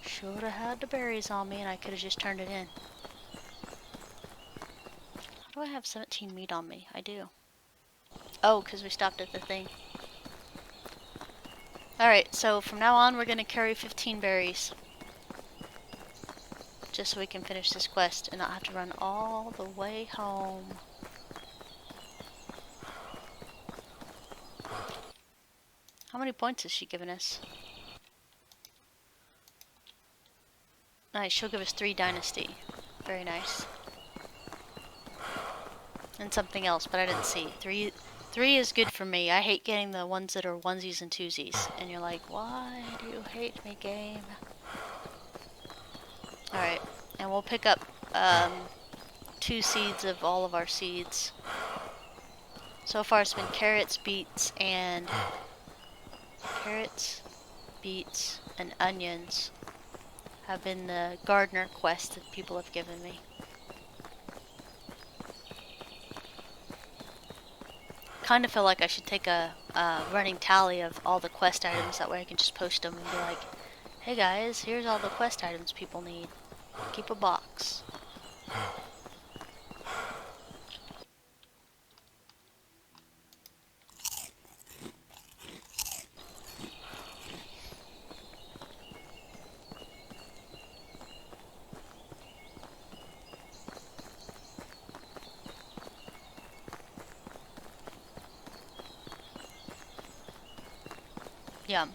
Should have had the berries on me, and I could have just turned it in. How do I have 17 meat on me? I do. Oh, because we stopped at the thing. Alright, so from now on, we're going to carry 15 berries. Just so we can finish this quest and not have to run all the way home. How many points has she given us? Nice, she'll give us 3 Dynasty. Very nice. And something else, but I didn't see. 3 is good for me. I hate getting the ones that are onesies and twosies. And you're like, why do you hate me, game? Alright, and we'll pick up 2 seeds of all of our seeds. So far it's been carrots, beets, and onions have been the gardener quest that people have given me. Kind of feel like I should take a running tally of all the quest items, that way I can just post them and be like, hey guys, here's all the quest items people need. Keep a box. Yeah,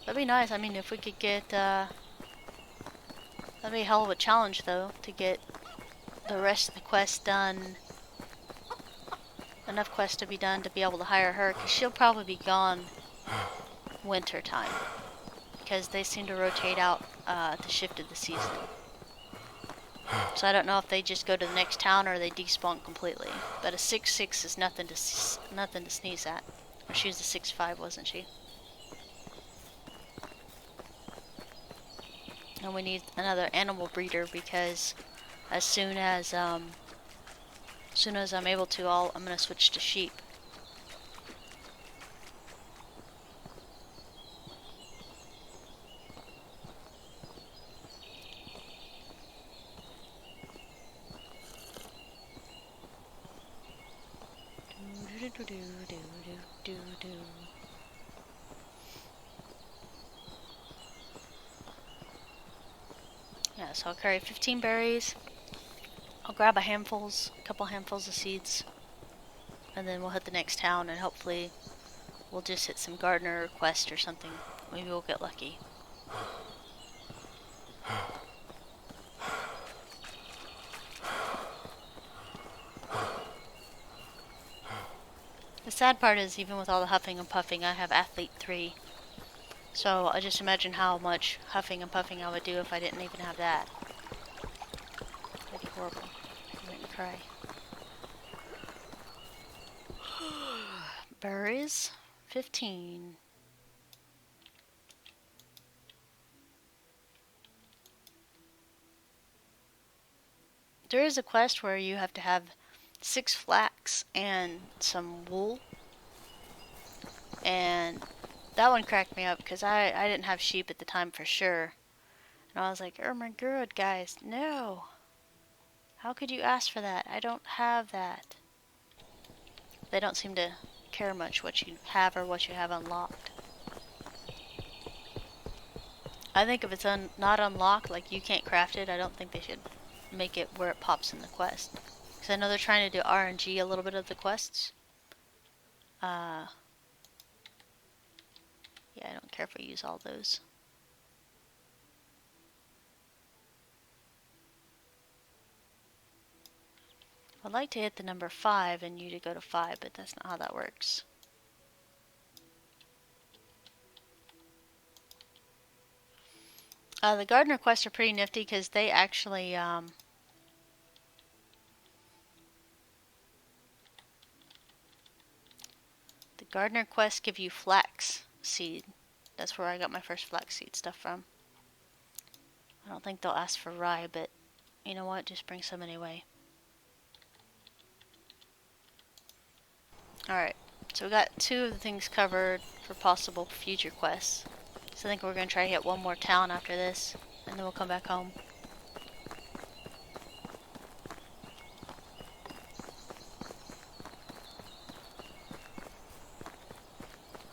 that'd be nice. I mean, if we could get, that'd be a hell of a challenge, though, to get the rest of the quest done. Enough quests to be done to be able to hire her, because she'll probably be gone winter time. Because they seem to rotate out the shift of the season. So I don't know if they just go to the next town or they despawn completely. But a 6-6 is nothing to sneeze at. Or she was a 6-5, wasn't she? And we need another animal breeder because as soon as I'm able to, I'm gonna switch to sheep. Yeah, so I'll carry 15 berries. I'll grab a couple handfuls of seeds, and then we'll hit the next town, and hopefully we'll just hit some gardener quest or something. Maybe we'll get lucky. The sad part is, even with all the huffing and puffing, I have athlete 3. So I just imagine how much huffing and puffing I would do if I didn't even have that. That'd be horrible. It'd make me cry. Berries, 15. There is a quest where you have to have 6 flax and some wool. And that one cracked me up because I didn't have sheep at the time for sure. And I was like, oh my god, guys, no. How could you ask for that? I don't have that. They don't seem to care much what you have or what you have unlocked. I think if it's not unlocked, like you can't craft it, I don't think they should make it where it pops in the quest. Because I know they're trying to do RNG a little bit of the quests. Yeah, I don't care if we use all those. I'd like to hit the number 5 and you to go to 5, but that's not how that works. The gardener quests are pretty nifty because they actually, the gardener quests give you flax seed. That's where I got my first flax seed stuff from. I don't think they'll ask for rye, but you know what? Just bring some anyway. Alright, so we got 2 of the things covered for possible future quests. So I think we're going to try to hit one more town after this, and then we'll come back home.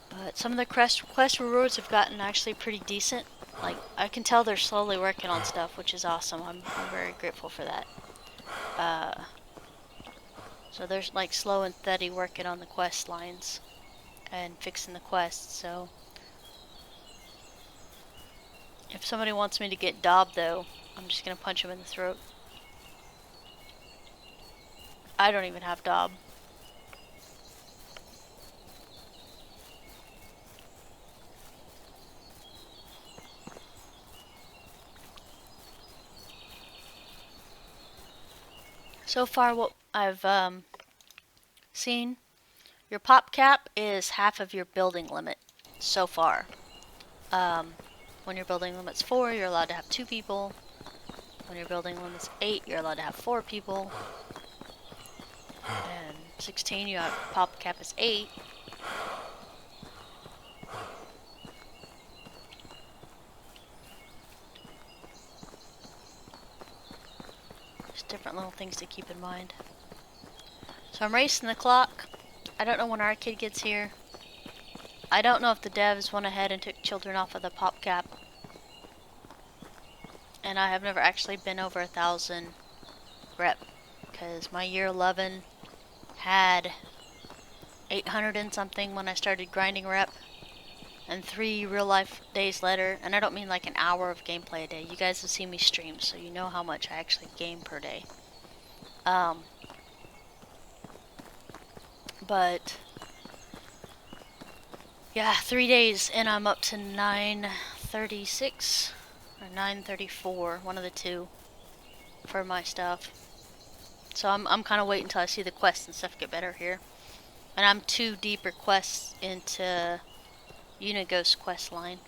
But some of the quest rewards have gotten actually pretty decent. Like, I can tell they're slowly working on stuff, which is awesome. I'm very grateful for that. So they're like slow and steady working on the quest lines and fixing the quests, so if somebody wants me to get Dob though, I'm just gonna punch him in the throat. I don't even have Dob. So far what I've seen, your pop cap is half of your building limit so far. When your building limit's 4, you're allowed to have 2 people. When your building limit's 8, you're allowed to have 4 people. And 16, you have pop cap is 8. Just different little things to keep in mind. So I'm racing the clock. I don't know when our kid gets here. I don't know if the devs went ahead and took children off of the pop cap. And I have never actually been over 1,000 rep. Because my year 11 had 800 and something when I started grinding rep. and 3 real life days later, and I don't mean like an hour of gameplay a day. You guys have seen me stream, so you know how much I actually game per day. But yeah, 3 days and I'm up to 936 or 934, one of the two, for my stuff. So I'm kind of waiting until I see the quests and stuff get better here. And I'm 2 deeper quests into Unighost quest line.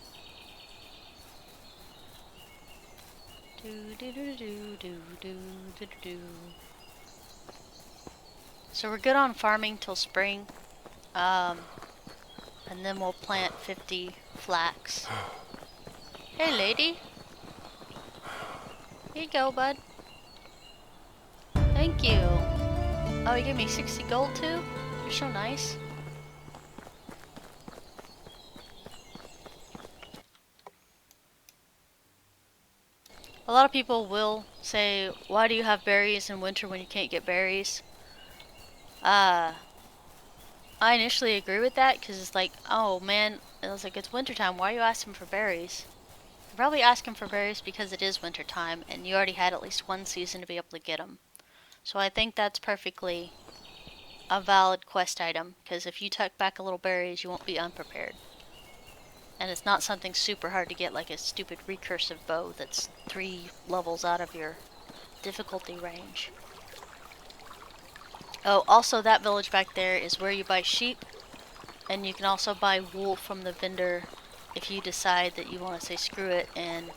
So we're good on farming till spring. And then we'll plant 50 flax. Hey lady. Here you go, bud. Thank you. Oh, you gave me 60 gold too? You're so nice. A lot of people will say, why do you have berries in winter when you can't get berries? I initially agree with that because it's like, oh man, I was like, it's wintertime, why are you asking for berries? You're probably asking for berries because it is wintertime and you already had at least one season to be able to get them. So I think that's perfectly a valid quest item, because if you tuck back a little berries, you won't be unprepared. And it's not something super hard to get, like a stupid recursive bow that's 3 levels out of your difficulty range. Oh, also that village back there is where you buy sheep, and you can also buy wool from the vendor if you decide that you want to say screw it and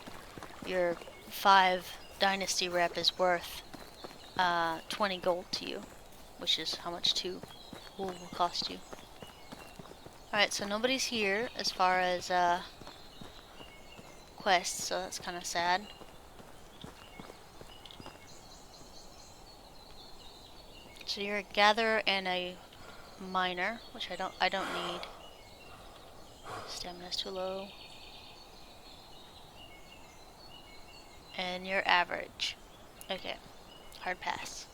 your 5 Dynasty rep is worth 20 gold to you, which is how much 2 wool will cost you. Alright, so nobody's here as far as quests, so that's kind of sad. So you're a gatherer and a miner, which I don't need. Stamina's too low. And you're average. Okay. Hard pass.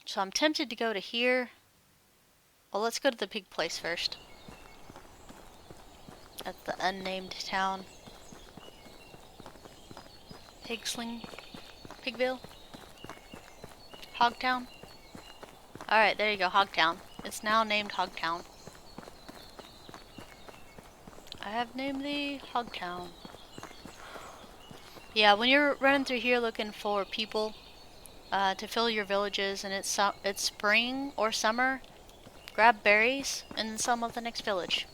So I'm tempted to go to here. Well, let's go to the pig place first. At the unnamed town. Pigville? Hogtown? Alright, there you go, Hogtown. It's now named Hogtown. I have named thee Hogtown. Yeah, when you're running through here looking for people to fill your villages and it's spring or summer, grab berries and then sell them at the next village.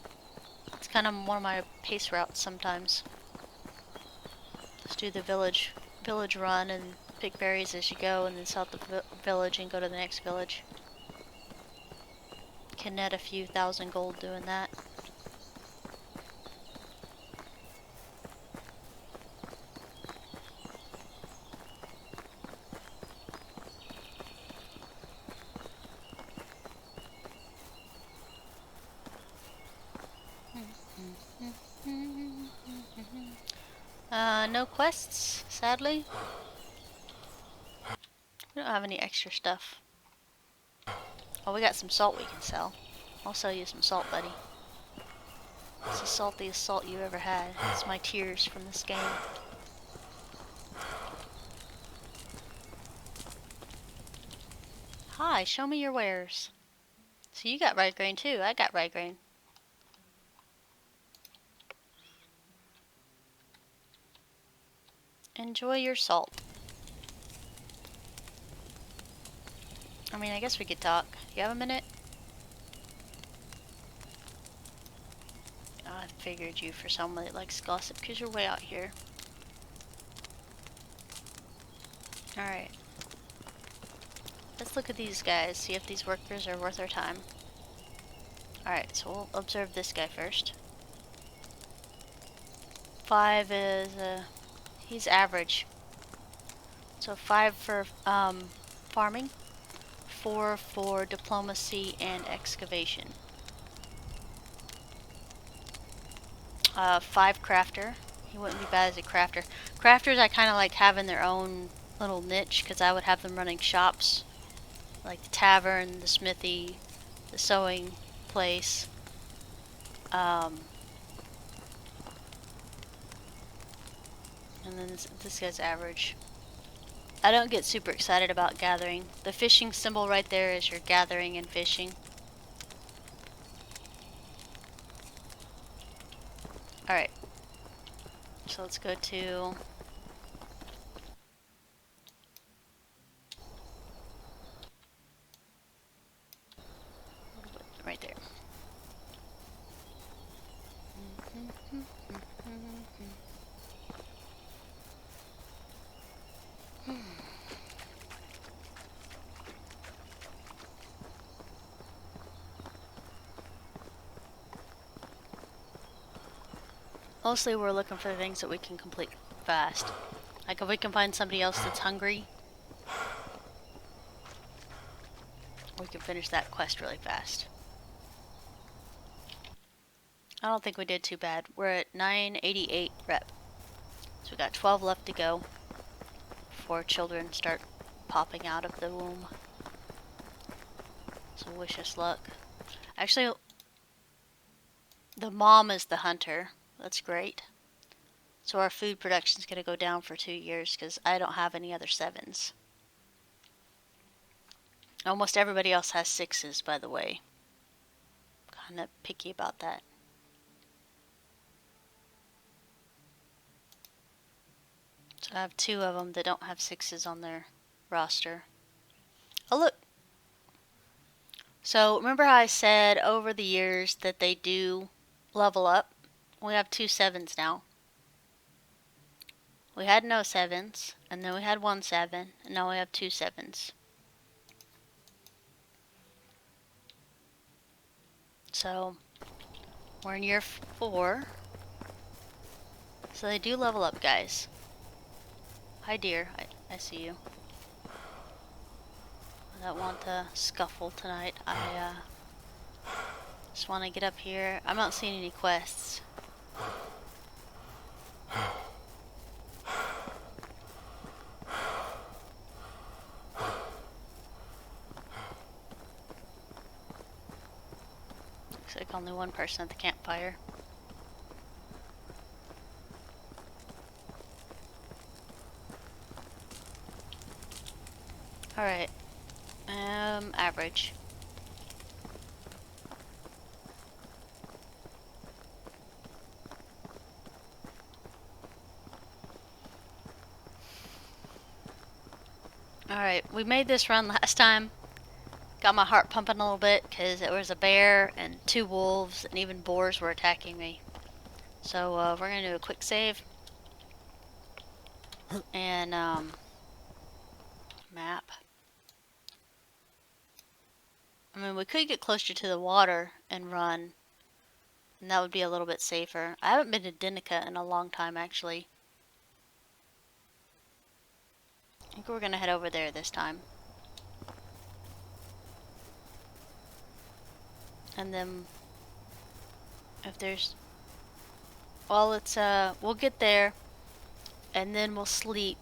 It's kind of one of my pace routes sometimes. Just do the village run and pick berries as you go and then sell at the village and go to the next village. Can net a few thousand gold doing that. No quests, sadly. We don't have any extra stuff. Oh, we got some salt we can sell. I'll sell you some salt, buddy. It's the saltiest salt you ever had. It's my tears from this game. Hi, show me your wares. So you got rye grain too. I got rye grain. Enjoy your salt. I mean, I guess we could talk. You have a minute? I figured you for someone that likes gossip because you're way out here. Alright. Let's look at these guys, see if these workers are worth our time. Alright, so we'll observe this guy first. 5 is, he's average. So 5 for farming, 4 for diplomacy and excavation. 5 crafter. He wouldn't be bad as a crafter. Crafters I kind of like having their own little niche because I would have them running shops. Like the tavern, the smithy, the sewing, place. And then this guy's average. I don't get super excited about gathering. The fishing symbol right there is your gathering and fishing. Alright. So let's go to... right there. Mostly we're looking for things that we can complete fast. Like if we can find somebody else that's hungry, we can finish that quest really fast. I don't think we did too bad. We're at 988 rep. So we got 12 left to go before children start popping out of the womb. So wish us luck. Actually, the mom is the hunter. That's great. So our food production is going to go down for 2 years because I don't have any other 7s. Almost everybody else has 6s, by the way. Kind of picky about that. So I have 2 of them that don't have 6s on their roster. Oh, look. So remember how I said over the years that they do level up? We have 2 7s now. We had no 7s, and then we had 1 7, and now we have 2 7s. So we're in year 4. So they do level up, guys. Hi, dear. I see you. I don't want to scuffle tonight. I just want to get up here. I'm not seeing any quests. Looks like only 1 person at the campfire. Alright. Average. Alright, we made this run last time. Got my heart pumping a little bit because there was a bear and 2 wolves and even boars were attacking me. So we're going to do a quick save. And map. I mean, we could get closer to the water and run, and that would be a little bit safer. I haven't been to Dinica in a long time, actually. I think we're going to head over there this time. And then, if there's... well, it's, we'll get there, and then we'll sleep.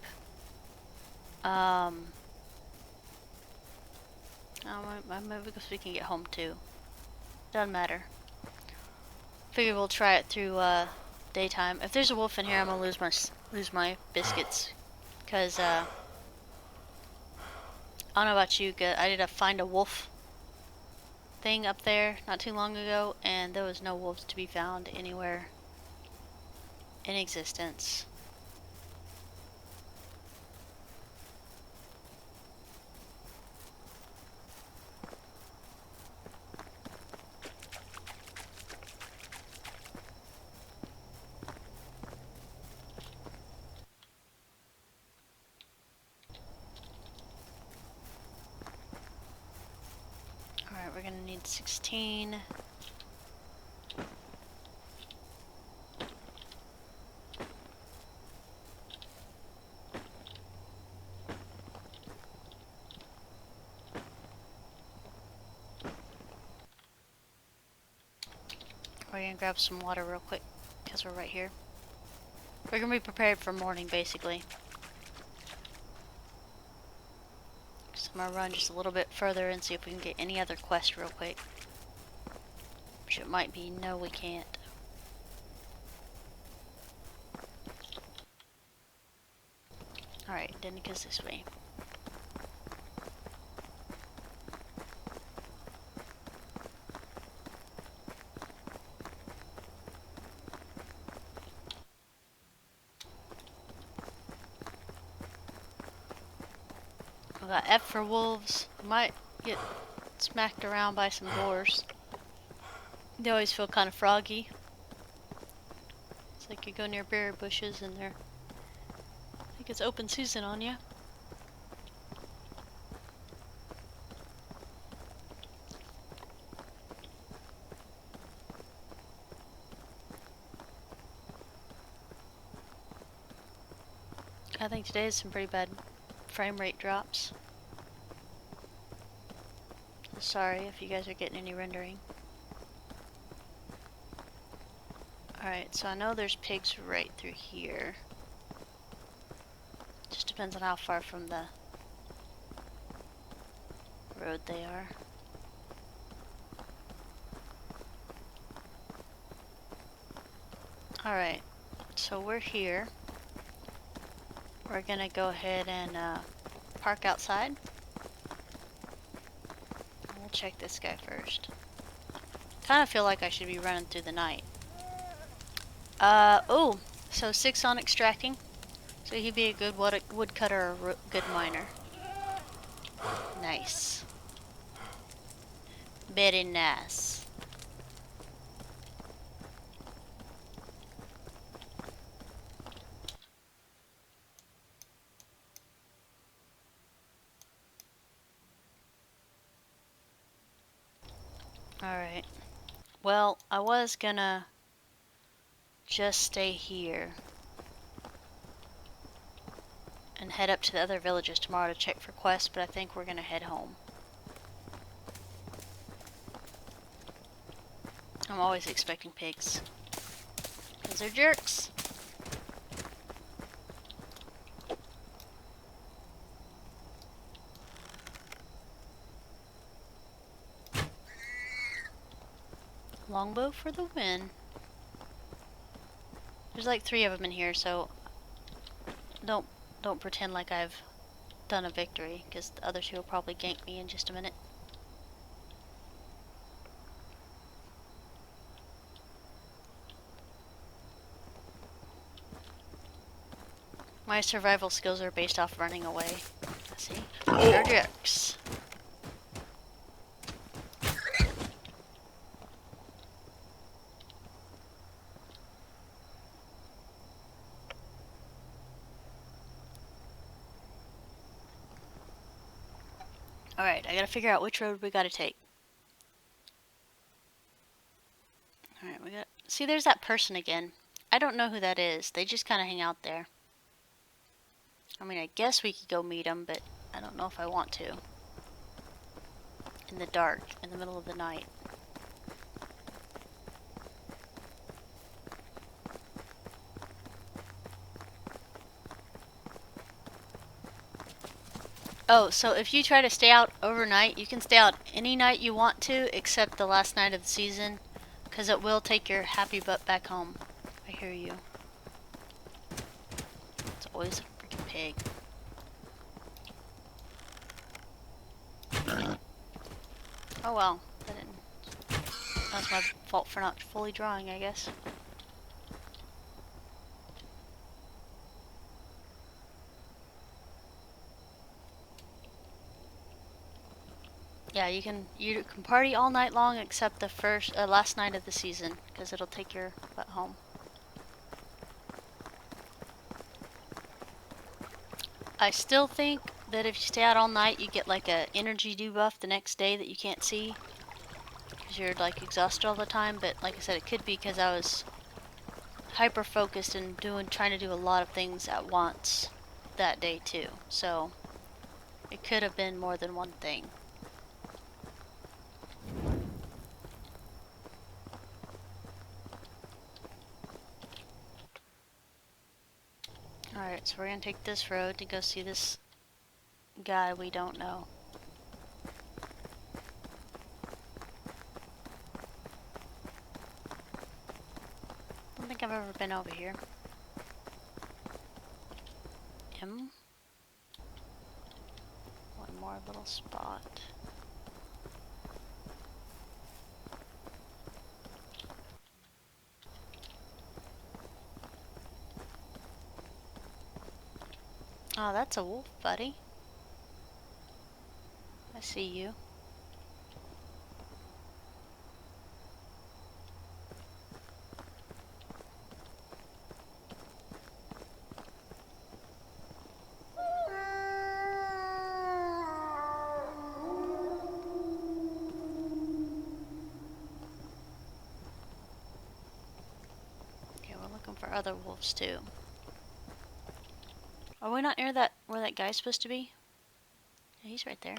Maybe because we can get home too. Doesn't matter. Figure we'll try it through daytime. If there's a wolf in here, I'm gonna lose my biscuits, cause I don't know about you, I did a find a wolf thing up there not too long ago, and there was no wolves to be found anywhere in existence. Alright, we're gonna need 16. We're gonna grab some water real quick, because we're right here. We're gonna be prepared for morning, basically. So I'm gonna run just a little bit further and see if we can get any other quest real quick. Which it might be. No, we can't. Alright, Denica's this way. We got F for wolves. Might get smacked around by some boars. They always feel kind of froggy. It's like you go near berry bushes and they're... I think it's open season on you. I think today is some pretty bad frame rate drops. Sorry if you guys are getting any rendering. Alright, so I know there's pigs right through here. Just depends on how far from the road they are. Alright, so we're here. We're gonna go ahead and park outside. We'll check this guy first. Kind of feel like I should be running through the night. Oh, so 6 on extracting. So he'd be a good woodcutter or a good miner. Nice. Very nice. Alright. Well, I was gonna just stay here and head up to the other villages tomorrow to check for quests, but I think we're gonna head home. I'm always expecting pigs. Because they're jerks. Longbow for the win. There's like 3 of them in here, so don't pretend like I've done a victory, because the other 2 will probably gank me in just a minute. My survival skills are based off running away. See? They're jerks. Alright, I gotta figure out which road we gotta take. Alright, we got... See, there's that person again. I don't know who that is. They just kind of hang out there. I mean, I guess we could go meet them, but I don't know if I want to. In the dark, in the middle of the night. Oh, so if you try to stay out overnight, you can stay out any night you want to, except the last night of the season, because it will take your happy butt back home. I hear you. It's always a freaking pig. Oh well, that's my fault for not fully drawing, I guess. Yeah, you can party all night long except the last night of the season, because it'll take your butt home. I still think that if you stay out all night, you get like a energy debuff the next day that you can't see, because you're like exhausted all the time. But like I said, it could be because I was hyper focused and trying to do a lot of things at once that day too. So it could have been more than one thing. Alright, so we're gonna take this road to go see this guy we don't know. spin over here. One more little spot. Oh, that's a wolf, buddy. I see you. Okay, we're looking for other wolves too. Are we not near that where that guy's supposed to be? Yeah, he's right there.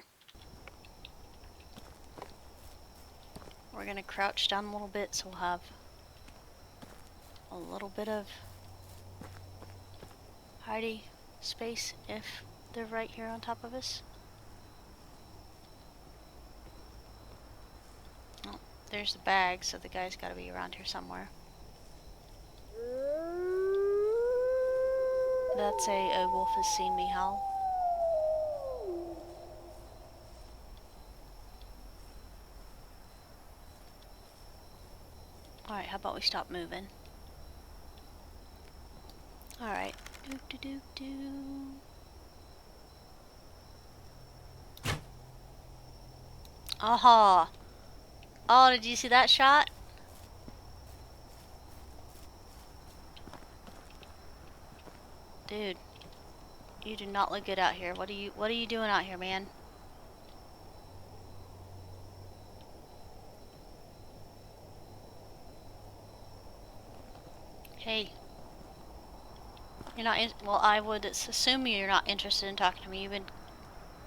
We're gonna crouch down a little bit so we'll have a little bit of hidey space if they're right here on top of us. Oh, there's the bag, so the guy's gotta be around here somewhere. That's a wolf has seen me howl. Alright, how about we stop moving? Alright. Do do do do. Aha! Oh, did you see that shot? Dude, you do not look good out here. What are you doing out here, man? Hey. You're not well, I would assume you're not interested in talking to me. You've been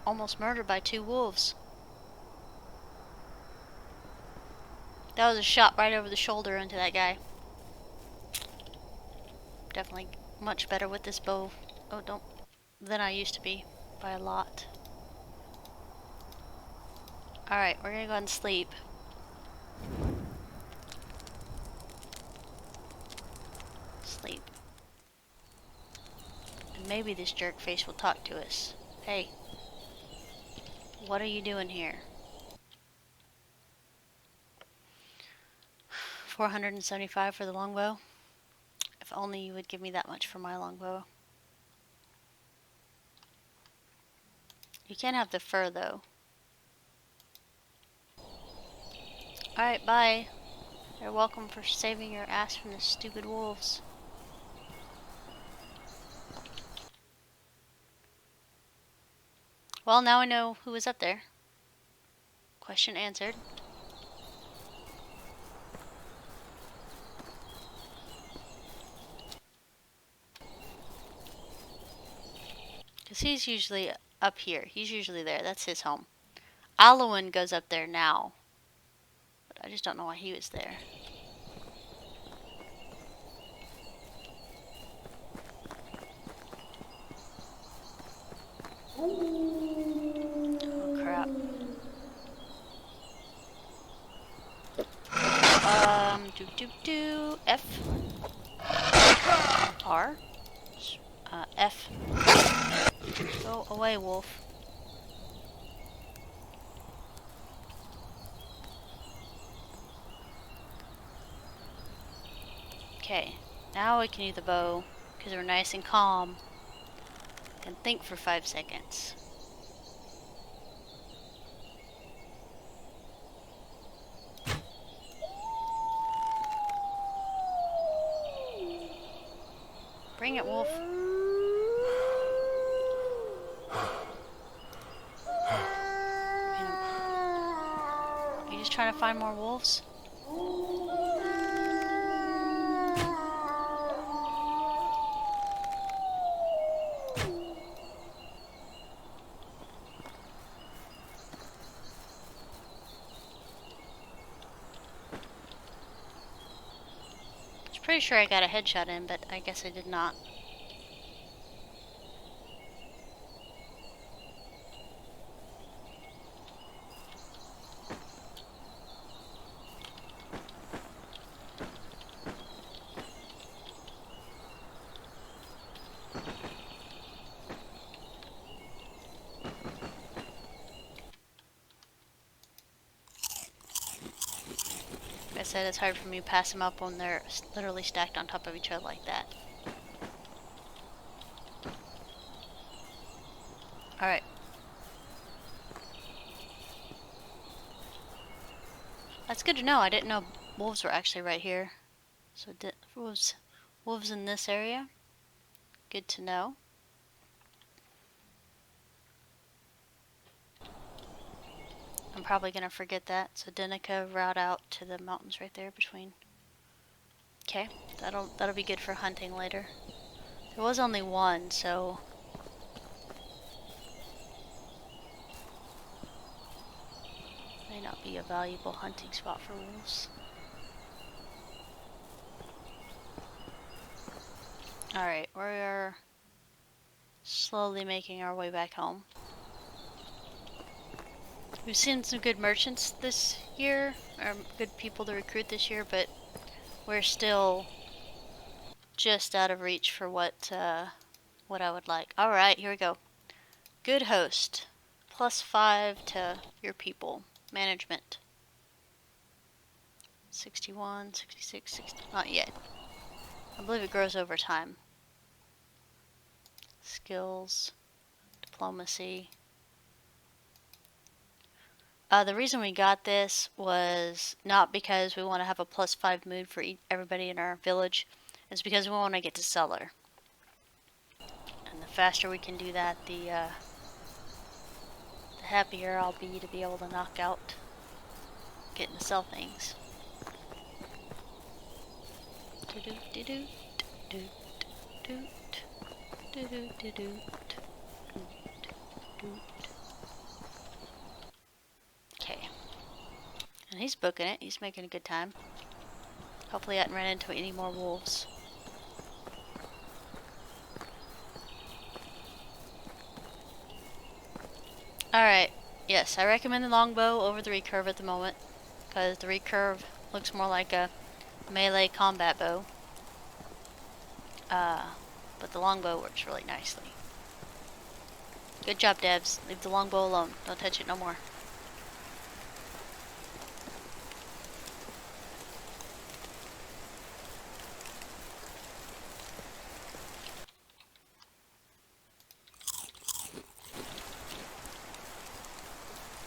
almost murdered by 2 wolves. That was a shot right over the shoulder into that guy. Definitely much better with this bow. Oh, don't. Than I used to be. By a lot. Alright, we're gonna go and sleep. Sleep. And maybe this jerk face will talk to us. Hey. What are you doing here? 475 for the longbow. If only you would give me that much for my longbow. You can't have the fur though. Alright, bye. You're welcome for saving your ass from the stupid wolves. Well, now I know who was up there. Question answered. Because he's usually up here. He's usually there. That's his home. Alwyn goes up there now. But I just don't know why he was there. Oh, crap. F. R. F. Go away, wolf. Okay, now we can use the bow, because we're nice and calm. Can think for 5 seconds. Bring it, wolf. Are you just trying to find more wolves? Pretty sure I got a headshot in, but I guess I did not. Like I said, it's hard for me to pass them up when they're literally stacked on top of each other like that. Alright. That's good to know. I didn't know wolves were actually right here. So wolves in this area. Good to know. I'm probably gonna forget that. So Denica route out to the mountains right there between. Okay, that'll be good for hunting later. There was only one, so may not be a valuable hunting spot for wolves. Alright, we're slowly making our way back home. We've seen some good merchants this year, or good people to recruit this year, but we're still just out of reach for what I would like. Alright, here we go. Good host. +5 to your people. Management. 61, 66, 60. Not yet. I believe it grows over time. Skills. Diplomacy. The reason we got this was not because we want to have a +5 mood for everybody in our village. It's because we want to get to Cellar. And the faster we can do that, the happier I'll be to be able to knock out getting to sell things. Okay. And he's booking it. He's making a good time. Hopefully I haven't run into any more wolves. Alright. Yes, I recommend the longbow over the recurve at the moment. Because the recurve looks more like a melee combat bow. But the longbow works really nicely. Good job, devs. Leave the longbow alone. Don't touch it no more.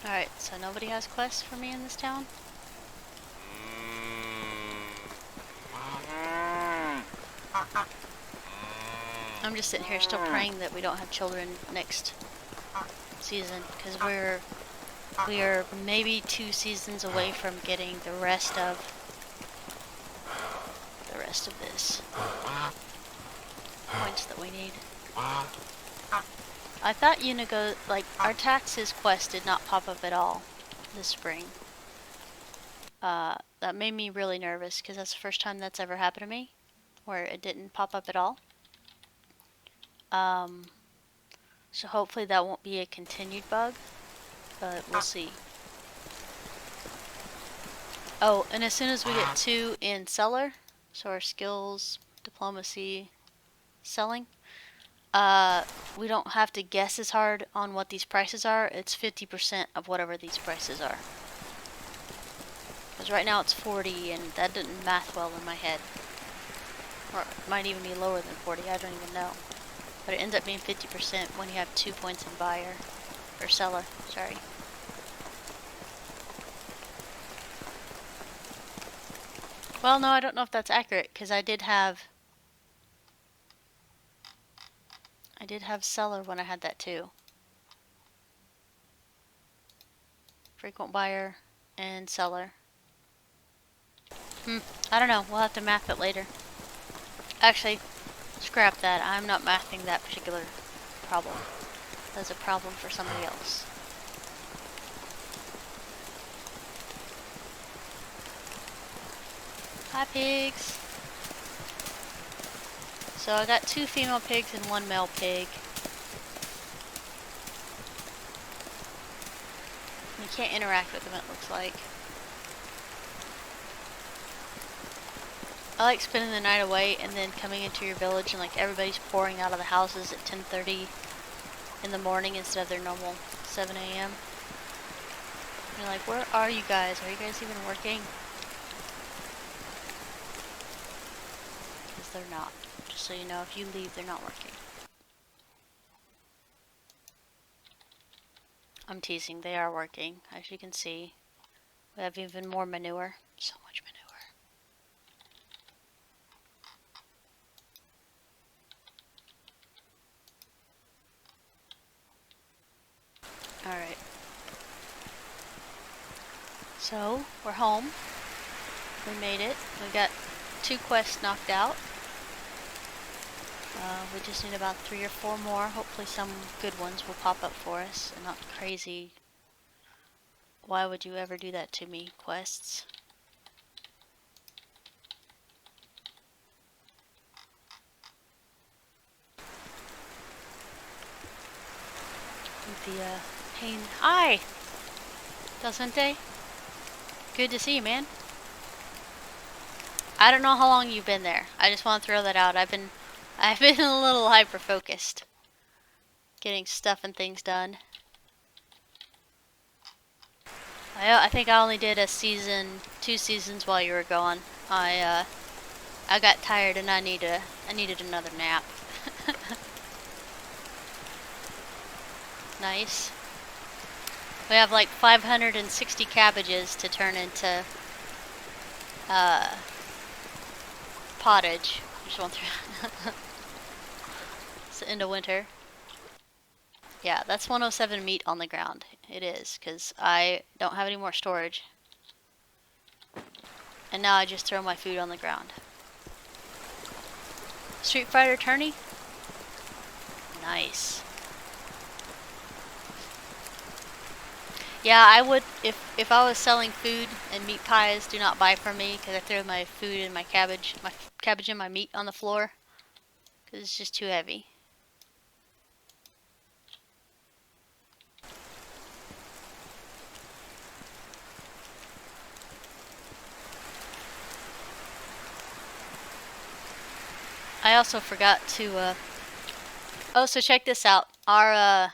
Alright, so nobody has quests for me in this town? I'm just sitting here still praying that we don't have children next season, because we are maybe 2 seasons away from getting the rest of this points that we need. I thought Unigo, like, our taxes quest did not pop up at all this spring. That made me really nervous, because that's the first time that's ever happened to me, where it didn't pop up at all. So hopefully that won't be a continued bug, but we'll see. Oh, and as soon as we get 2 in Cellar, so our skills, diplomacy, selling, we don't have to guess as hard on what these prices are. It's 50% of whatever these prices are. Because right now it's 40, and that didn't math well in my head. Or it might even be lower than 40, I don't even know. But it ends up being 50% when you have 2 points in buyer. Or seller, sorry. Well, no, I don't know if that's accurate, because I did have seller when I had that too. Frequent buyer and seller. I don't know. We'll have to math it later. Actually, scrap that. I'm not mathing that particular problem. That's a problem for somebody else. Hi, pigs. So I got 2 female pigs and 1 male pig. You can't interact with them, it looks like. I like spending the night away and then coming into your village and like everybody's pouring out of the houses at 10:30 in the morning instead of their normal 7 a.m. You're like, where are you guys? Are you guys even working? Because they're not. Just so you know, if you leave, they're not working. I'm teasing. They are working. As you can see, we have even more manure. So much manure. Alright. So, we're home. We made it. We got 2 quests knocked out. We just need about 3 or 4 more. Hopefully some good ones will pop up for us and not crazy. Why would you ever do that to me, quests? With the pain. Hi! Docente? Good to see you, man. I don't know how long you've been there. I just want to throw that out. I've been a little hyper focused. Getting stuff and things done. I think I only did 2 seasons while you were gone. I got tired and I needed another nap. Nice. We have like 560 cabbages to turn into pottage. Just went through. It's the end of winter. Yeah, that's 107 meat on the ground. It is, because I don't have any more storage. And now I just throw my food on the ground. Street Fighter tourney? Nice. Yeah, I would, if I was selling food and meat pies, do not buy from me, because I throw my food and my cabbage and my meat on the floor, because it's just too heavy. I also forgot to, oh, so check this out. Our,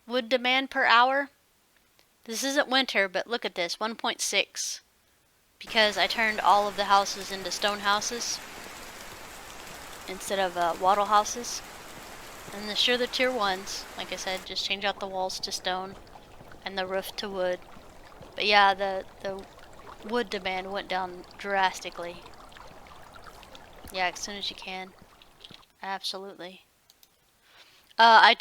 wood demand per hour. This isn't winter, but look at this, 1.6. Because I turned all of the houses into stone houses instead of wattle houses. And sure, the tier 1s, like I said, just change out the walls to stone and the roof to wood. But yeah, the wood demand went down drastically. Yeah, as soon as you can. Absolutely. I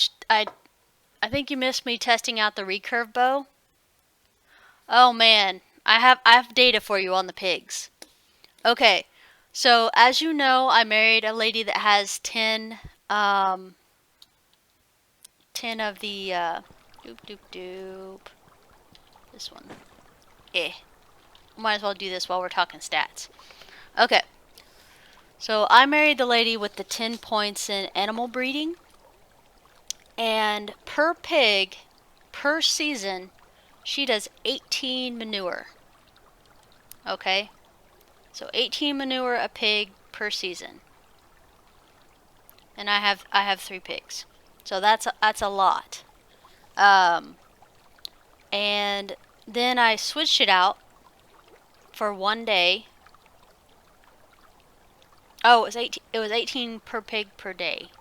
think you missed me testing out the recurve bow. Oh man, I have data for you on the pigs. Okay, so as you know, I married a lady that has 10 of the doop doop doop. This one. Might as well do this while we're talking stats. Okay. So I married the lady with the 10 points in animal breeding. And per pig, per season, she does 18 manure. Okay? So 18 manure a pig per season. And I have 3 pigs. So that's a lot. And then I switched it out for 1 day. Oh, it was 18 per pig per day.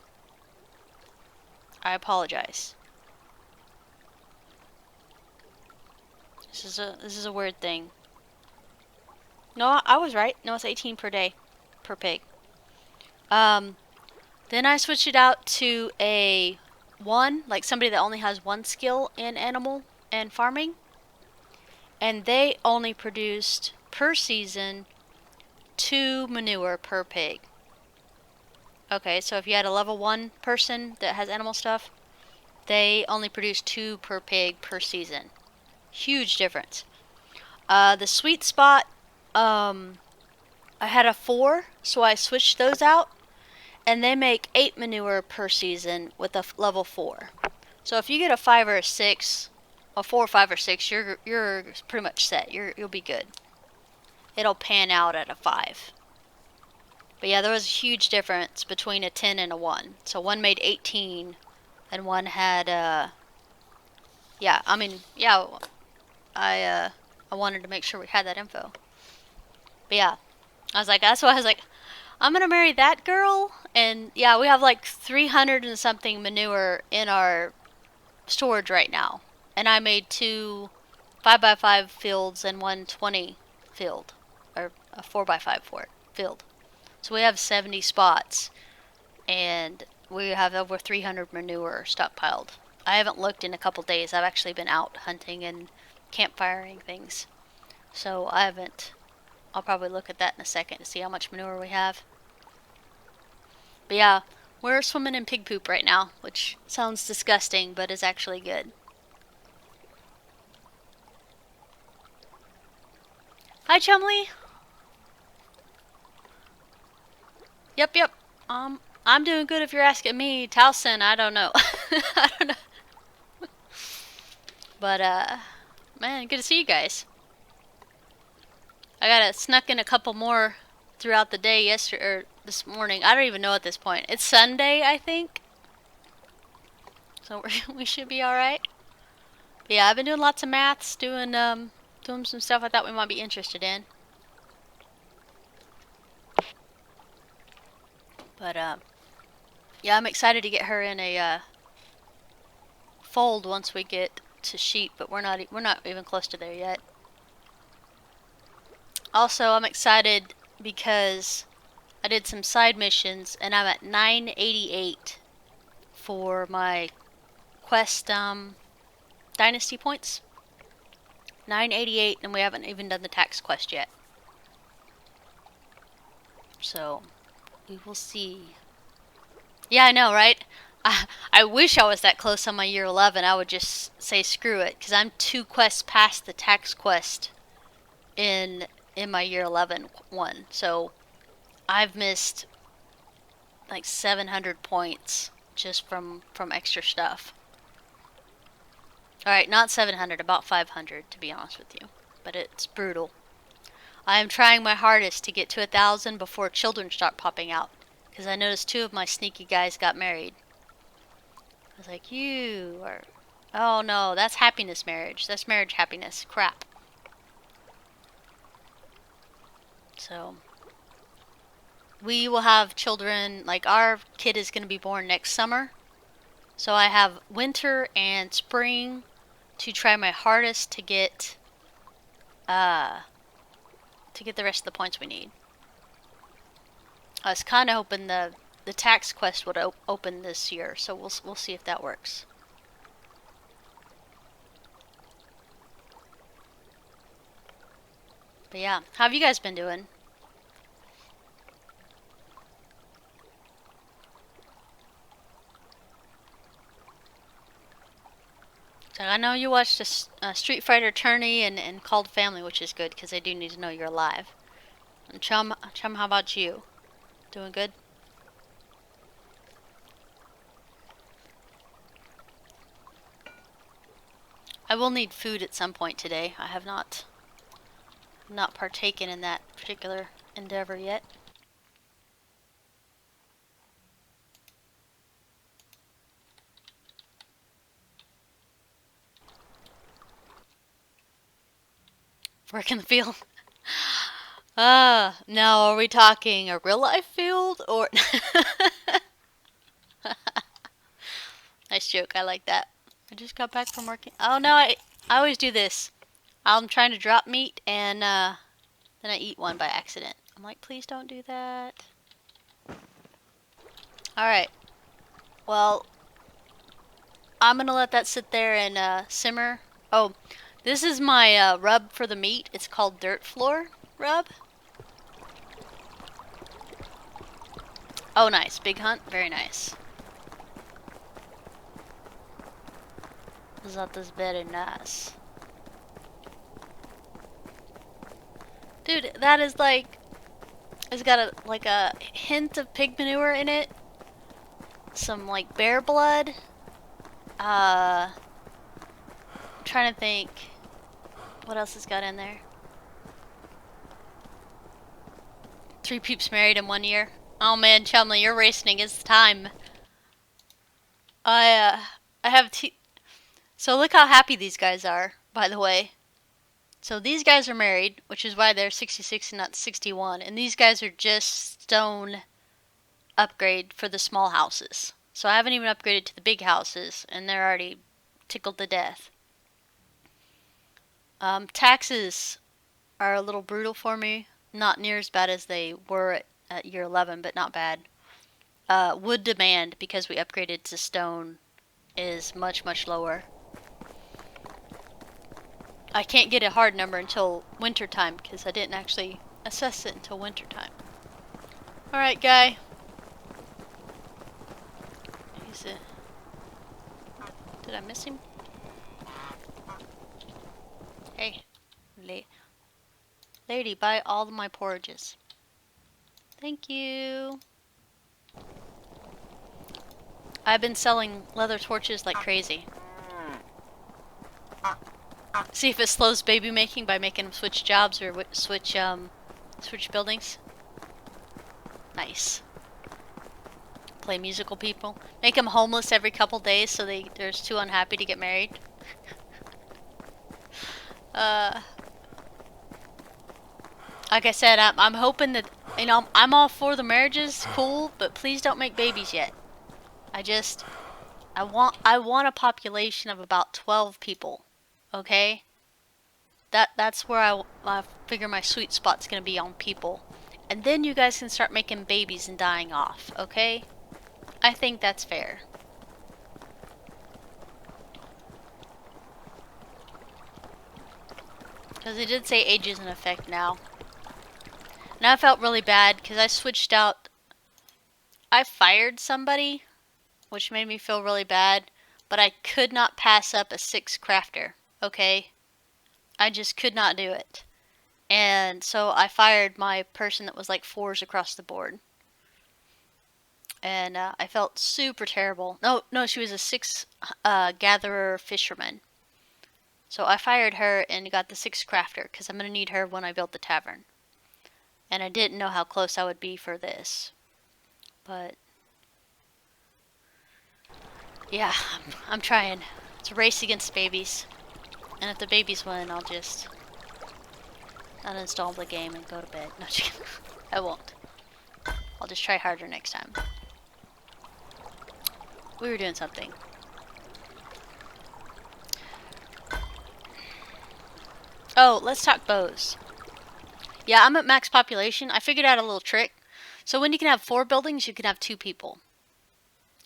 I apologize. This is a weird thing. No, I was right. No, it's 18 per day per pig. Then I switched it out to a 1, like somebody that only has 1 skill in animal and farming. And they only produced per season 2 manure per pig. Okay, so if you had a level 1 person that has animal stuff, they only produce 2 per pig per season. Huge difference. The sweet spot, I had a 4, so I switched those out, and they make 8 manure per season with a level 4. So if you get a 5 or a 6, a 4, 5, or 6, you're pretty much set. You'll be good. It'll pan out at a 5. But yeah, there was a huge difference between a 10 and a 1. So one made 18 and one had yeah, I mean, yeah, I wanted to make sure we had that info. But yeah, I was like, that's why I was like, I'm gonna marry that girl. And yeah, we have like 300 and something manure in our storage right now. And I made 2 5x5 fields and 120 field, or a 4x5 for it field. So we have 70 spots, and we have over 300 manure stockpiled. I haven't looked in a couple days. I've actually been out hunting and campfiring things, so I haven't. I'll probably look at that in a second to see how much manure we have. But yeah, we're swimming in pig poop right now, which sounds disgusting, but is actually good. Hi, Chumley. Yep. I'm doing good if you're asking me. Towson, I don't know. I don't know. But, man, good to see you guys. I got snuck in a couple more throughout the day yesterday, or this morning. I don't even know at this point. It's Sunday, I think. So we should be alright. Yeah, I've been doing lots of maths, doing some stuff I thought we might be interested in. But, yeah, I'm excited to get her in a, fold once we get to sheep, but we're not even close to there yet. Also, I'm excited because I did some side missions and I'm at 988 for my quest Dynasty points. 988, and we haven't even done the tax quest yet. So, we will see. Yeah, I know, right? I wish I was that close on my year 11. I would just say screw it, because I'm 2 quests past the tax quest in my year 11 one. So, I've missed like 700 points just from extra stuff. Alright, not 700, about 500 to be honest with you. But it's brutal. I am trying my hardest to get to 1,000 before children start popping out. Because I noticed 2 of my sneaky guys got married. I was like, you are... Oh no, that's happiness marriage. That's marriage happiness. Crap. So... we will have children, like our kid is going to be born next summer. So I have winter and spring to try my hardest to get the rest of the points we need. I was kind of hoping the tax quest would open this year, so we'll see if that works. But yeah, how have you guys been doing? So I know you watched a Street Fighter tourney and called family, which is good because they do need to know you're alive. And Chum, how about you? Doing good? I will need food at some point today. I have not partaken in that particular endeavor yet. Work in the field. Now are we talking a real life field or... Nice joke, I like that. I just got back from working. Oh no, I always do this. I'm trying to drop meat and then I eat one by accident. I'm like, please don't do that. Alright. Well, I'm gonna let that sit there and simmer. Oh, this is my rub for the meat. It's called Dirt Floor Rub. Oh, nice. Big hunt. Very nice. That is very nice. Dude, that is like... it's got a hint of pig manure in it. Some like bear blood. I'm trying to think what else has got in there. 3 peeps married in 1 year. Oh man, Chumley, you're racing against time. I have so look how happy these guys are, by the way. So these guys are married, which is why they're 66 and not 61, and these guys are just stone upgrade for the small houses. So I haven't even upgraded to the big houses, and they're already tickled to death. Taxes are a little brutal for me. Not near as bad as they were at year 11, but not bad. Wood demand, because we upgraded to stone, is much, much lower. I can't get a hard number until winter time because I didn't actually assess it until winter time. Alright, guy. He's it. Did I miss him? Hey. Lady, buy all of my porridges. Thank you. I've been selling leather torches like crazy. See if it slows baby making by making them switch jobs or switch buildings. Nice. Play musical people. Make them homeless every couple days so they're too unhappy to get married. Like I said, I'm hoping that, you know, I'm all for the marriages, cool, but please don't make babies yet. I want a population of about 12 people, okay? That's where I figure my sweet spot's gonna be on people. And then you guys can start making babies and dying off, okay? I think that's fair. Because it did say age is in effect now. And I felt really bad because I switched out. I fired somebody, which made me feel really bad, but I could not pass up a 6 crafter, okay? I just could not do it. And so I fired my person that was like 4s across the board. And I felt super terrible. No, she was a 6 gatherer fisherman. So I fired her and got the 6 crafter because I'm going to need her when I build the tavern. And I didn't know how close I would be for this. But yeah, I'm trying. It's a race against babies. And if the babies win, I'll just uninstall the game and go to bed. No, I won't. I'll just try harder next time. We were doing something. Oh, let's talk bows. Yeah, I'm at max population. I figured out a little trick. So when you can have 4 buildings, you can have 2 people.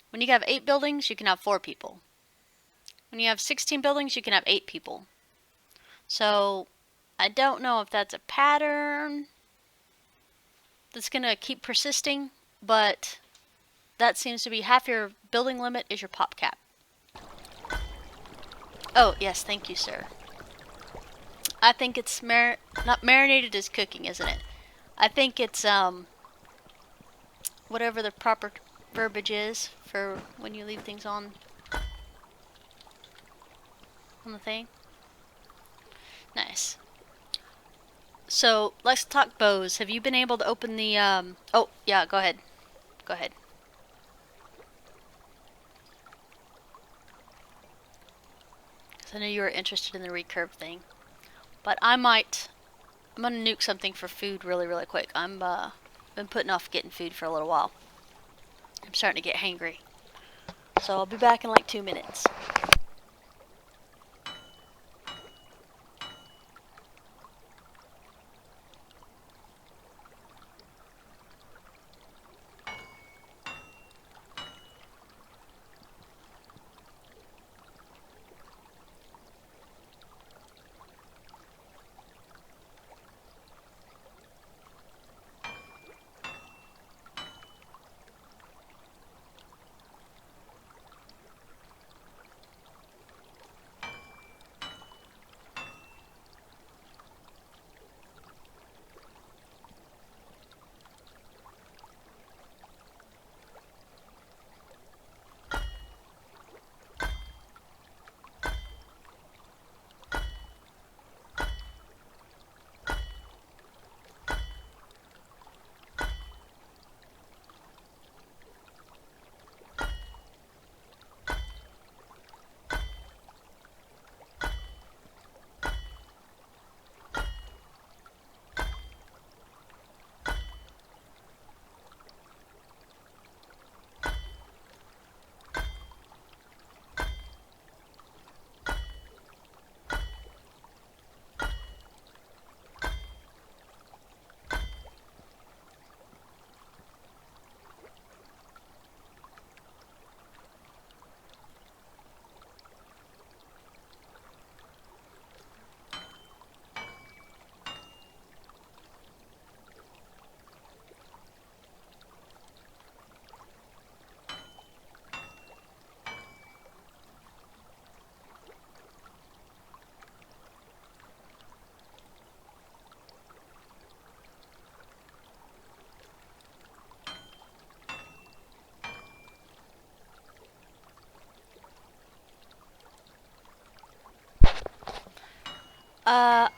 When you have 8 buildings, you can have 4 people. When you have 16 buildings, you can have 8 people. So I don't know if that's a pattern that's going to keep persisting, but that seems to be half your building limit is your pop cap. Oh, yes, thank you, sir. I think it's not marinated as cooking, isn't it? I think it's whatever the proper verbiage is for when you leave things on the thing. Nice. So let's talk bows. Have you been able to open the oh yeah, go ahead. Go ahead. I know you were interested in the recurve thing. But I'm gonna nuke something for food really, really quick. I'm been putting off getting food for a little while. I'm starting to get hangry. So I'll be back in like 2 minutes.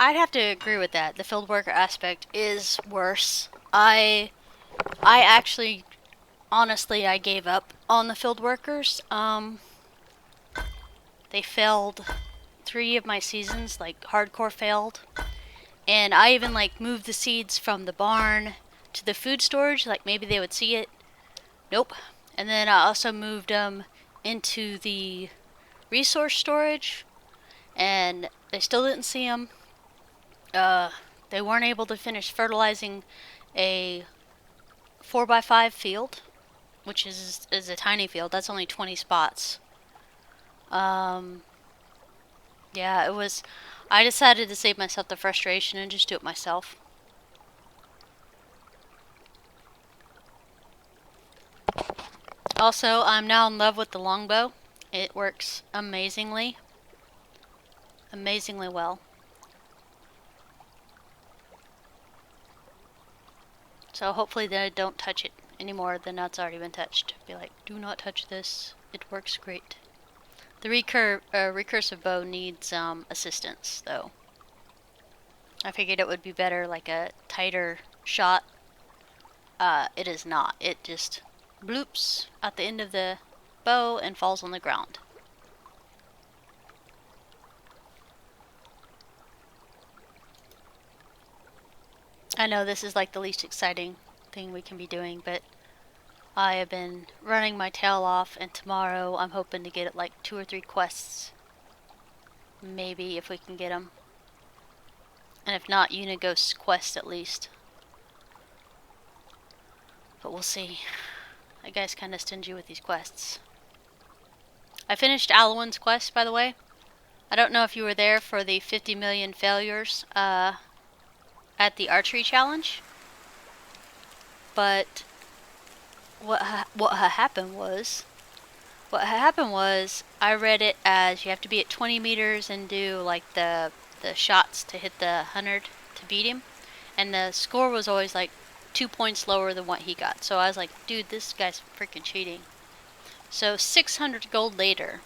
I'd have to agree with that. The field worker aspect is worse. I actually, honestly, I gave up on the field workers. They failed 3 of my seasons, like hardcore failed. And I even like moved the seeds from the barn to the food storage, like maybe they would see it. Nope. And then I also moved them into the resource storage, and they still didn't see them. They weren't able to finish fertilizing a 4x5 field, which is a tiny field. That's only 20 spots. Yeah, it was. I decided to save myself the frustration and just do it myself. Also, I'm now in love with the longbow. It works amazingly. Amazingly well. So hopefully they don't touch it any more than it's already been touched. Be like, do not touch this. It works great. The recursive bow needs assistance, though. I figured it would be better, like a tighter shot. It is not. It just bloops at the end of the bow and falls on the ground. I know this is like the least exciting thing we can be doing, but I have been running my tail off, and tomorrow I'm hoping to get like 2 or 3 quests. Maybe, if we can get them. And if not, Unighost quest at least. But we'll see. That guy's kind of stingy with these quests. I finished Alwyn's quest, by the way. I don't know if you were there for the 50 million failures at the archery challenge. But what happened was I read it as you have to be at 20 meters and do like the shots to hit the 100 to beat him, and the score was always like 2 points lower than what he got. So I was like, dude, this guy's freaking cheating. So 600 gold later,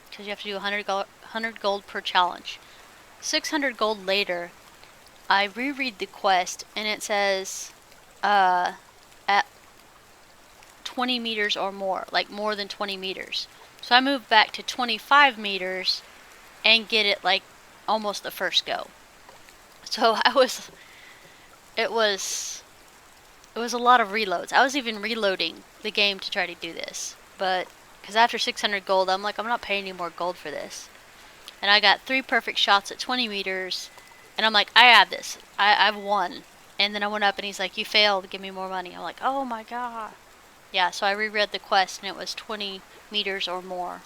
because you have to do 100 gold per challenge. 600 gold later, I reread the quest, and it says at 20 meters or more, like more than 20 meters. So I moved back to 25 meters and get it like almost the first go. So it was a lot of reloads. I was even reloading the game to try to do this, but because after 600 gold, I'm like, I'm not paying any more gold for this. And I got 3 perfect shots at 20 meters, and I'm like, I have this. I've won. And then I went up, and he's like, you failed. Give me more money. I'm like, oh my god. Yeah, so I reread the quest, and it was 20 meters or more.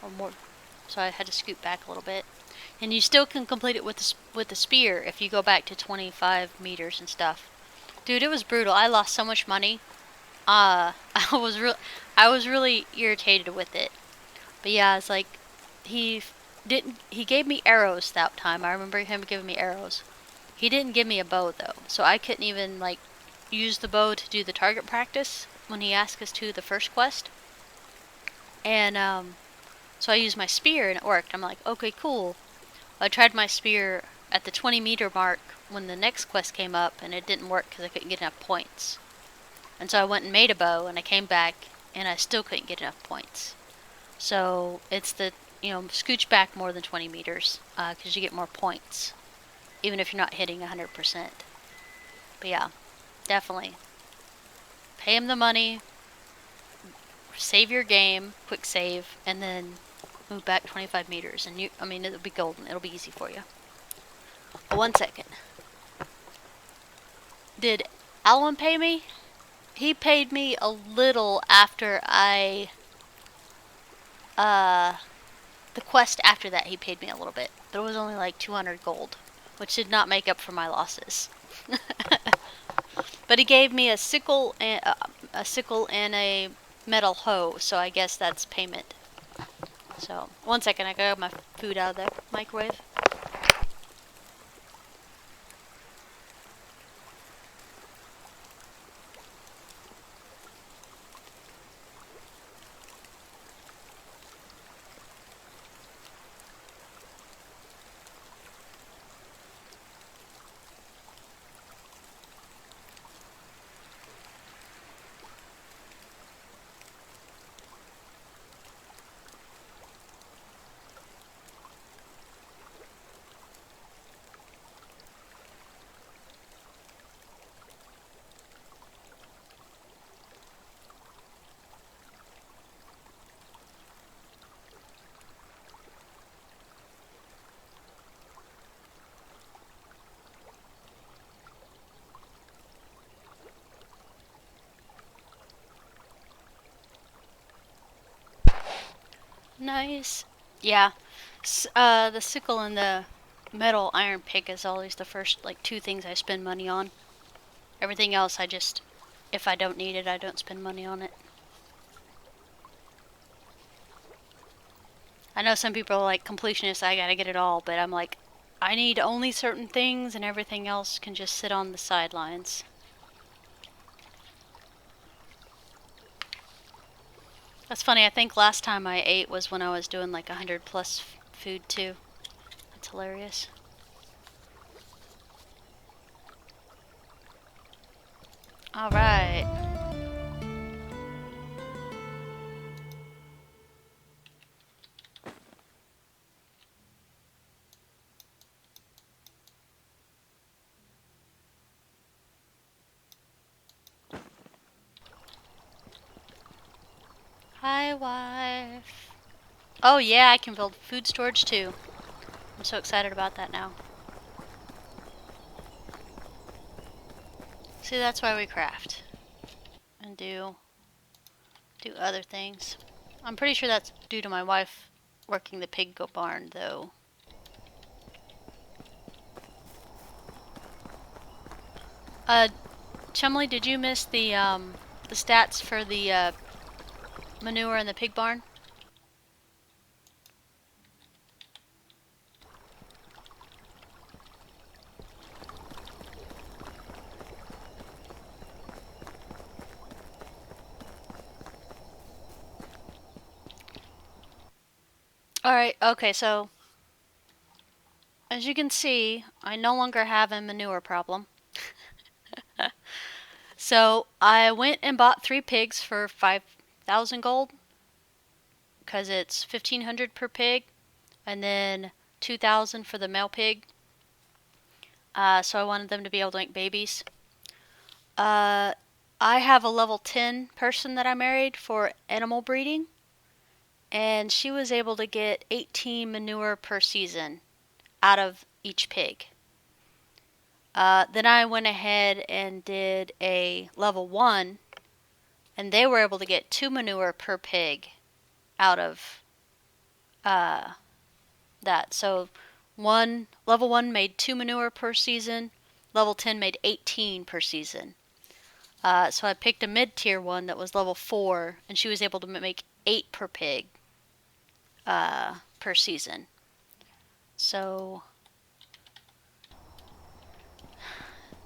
So I had to scoot back a little bit. And you still can complete it with the spear if you go back to 25 meters and stuff. Dude, it was brutal. I lost so much money. I was really irritated with it. But yeah, it's like he gave me arrows that time. I remember him giving me arrows. He didn't give me a bow though, so I couldn't even like use the bow to do the target practice when he asked us to the first quest. And so I used my spear and it worked. I'm like, okay, cool. I tried my spear at the 20 meter mark when the next quest came up, and it didn't work because I couldn't get enough points. And so I went and made a bow, and I came back, and I still couldn't get enough points. So it's the, scooch back more than 20 meters, because you get more points, even if you're not hitting 100%. But yeah, definitely. Pay him the money, save your game, quick save, and then move back 25 meters, and it'll be golden. It'll be easy for you. But 1 second. Did Alwyn pay me? He paid me a little after the quest after that he paid me a little bit. But it was only like 200 gold, which did not make up for my losses. But he gave me a sickle and a metal hoe, so I guess that's payment. So, 1 second, I got my food out of the microwave. Nice. Yeah. The sickle and the metal iron pick is always the first, like, two things I spend money on. Everything else, I just, if I don't need it, I don't spend money on it. I know some people are like completionists, I gotta get it all, but I'm like, I need only certain things and everything else can just sit on the sidelines. That's funny, I think last time I ate was when I was doing like 100 plus food too. That's hilarious. Alright. Hi, wife. Oh yeah, I can build food storage too. I'm so excited about that now. See, that's why we craft. And do other things. I'm pretty sure that's due to my wife working the pig barn though. Chumley, did you miss the stats for the manure in the pig barn? Alright, okay, so as you can see, I no longer have a manure problem. So I went and bought 3 pigs for 5,000 gold because it's 1,500 per pig, and then 2,000 for the male pig. So I wanted them to be able to make babies. I have a level 10 person that I married for animal breeding, and she was able to get 18 manure per season out of each pig. Then I went ahead and did a level 1, and they were able to get 2 manure per pig out of that. So level 1 made 2 manure per season, level 10 made 18 per season. So I picked a mid-tier one that was level 4, and she was able to make 8 per pig per season. So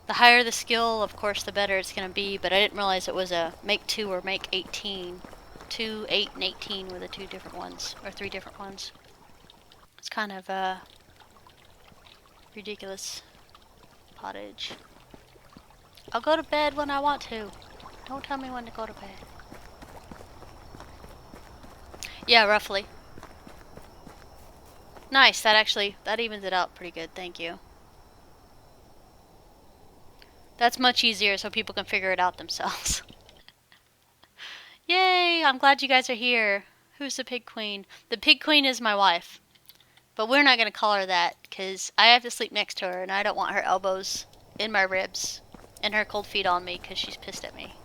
the higher the skill, of course, the better it's going to be, but I didn't realize it was a make 2 or make 18. 2, 8, and 18 were the 2 different ones, or 3 different ones. It's kind of ridiculous pottage. I'll go to bed when I want to. Don't tell me when to go to bed. Yeah, roughly. Nice, that evens it out pretty good, thank you. That's much easier so people can figure it out themselves. Yay, I'm glad you guys are here. Who's the pig queen? The pig queen is my wife. But we're not going to call her that because I have to sleep next to her and I don't want her elbows in my ribs and her cold feet on me because she's pissed at me.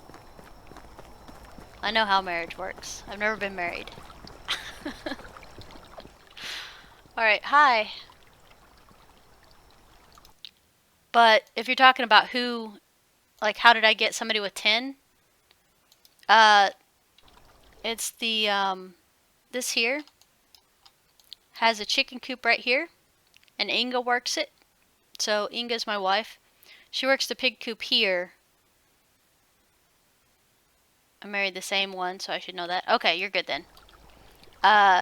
I know how marriage works. I've never been married. Alright, hi. But if you're talking about who, like how did I get somebody with 10? It's this here has a chicken coop right here, and Inga works it. So Inga's my wife. She works the pig coop here. I married the same one, so I should know that. Okay, you're good then.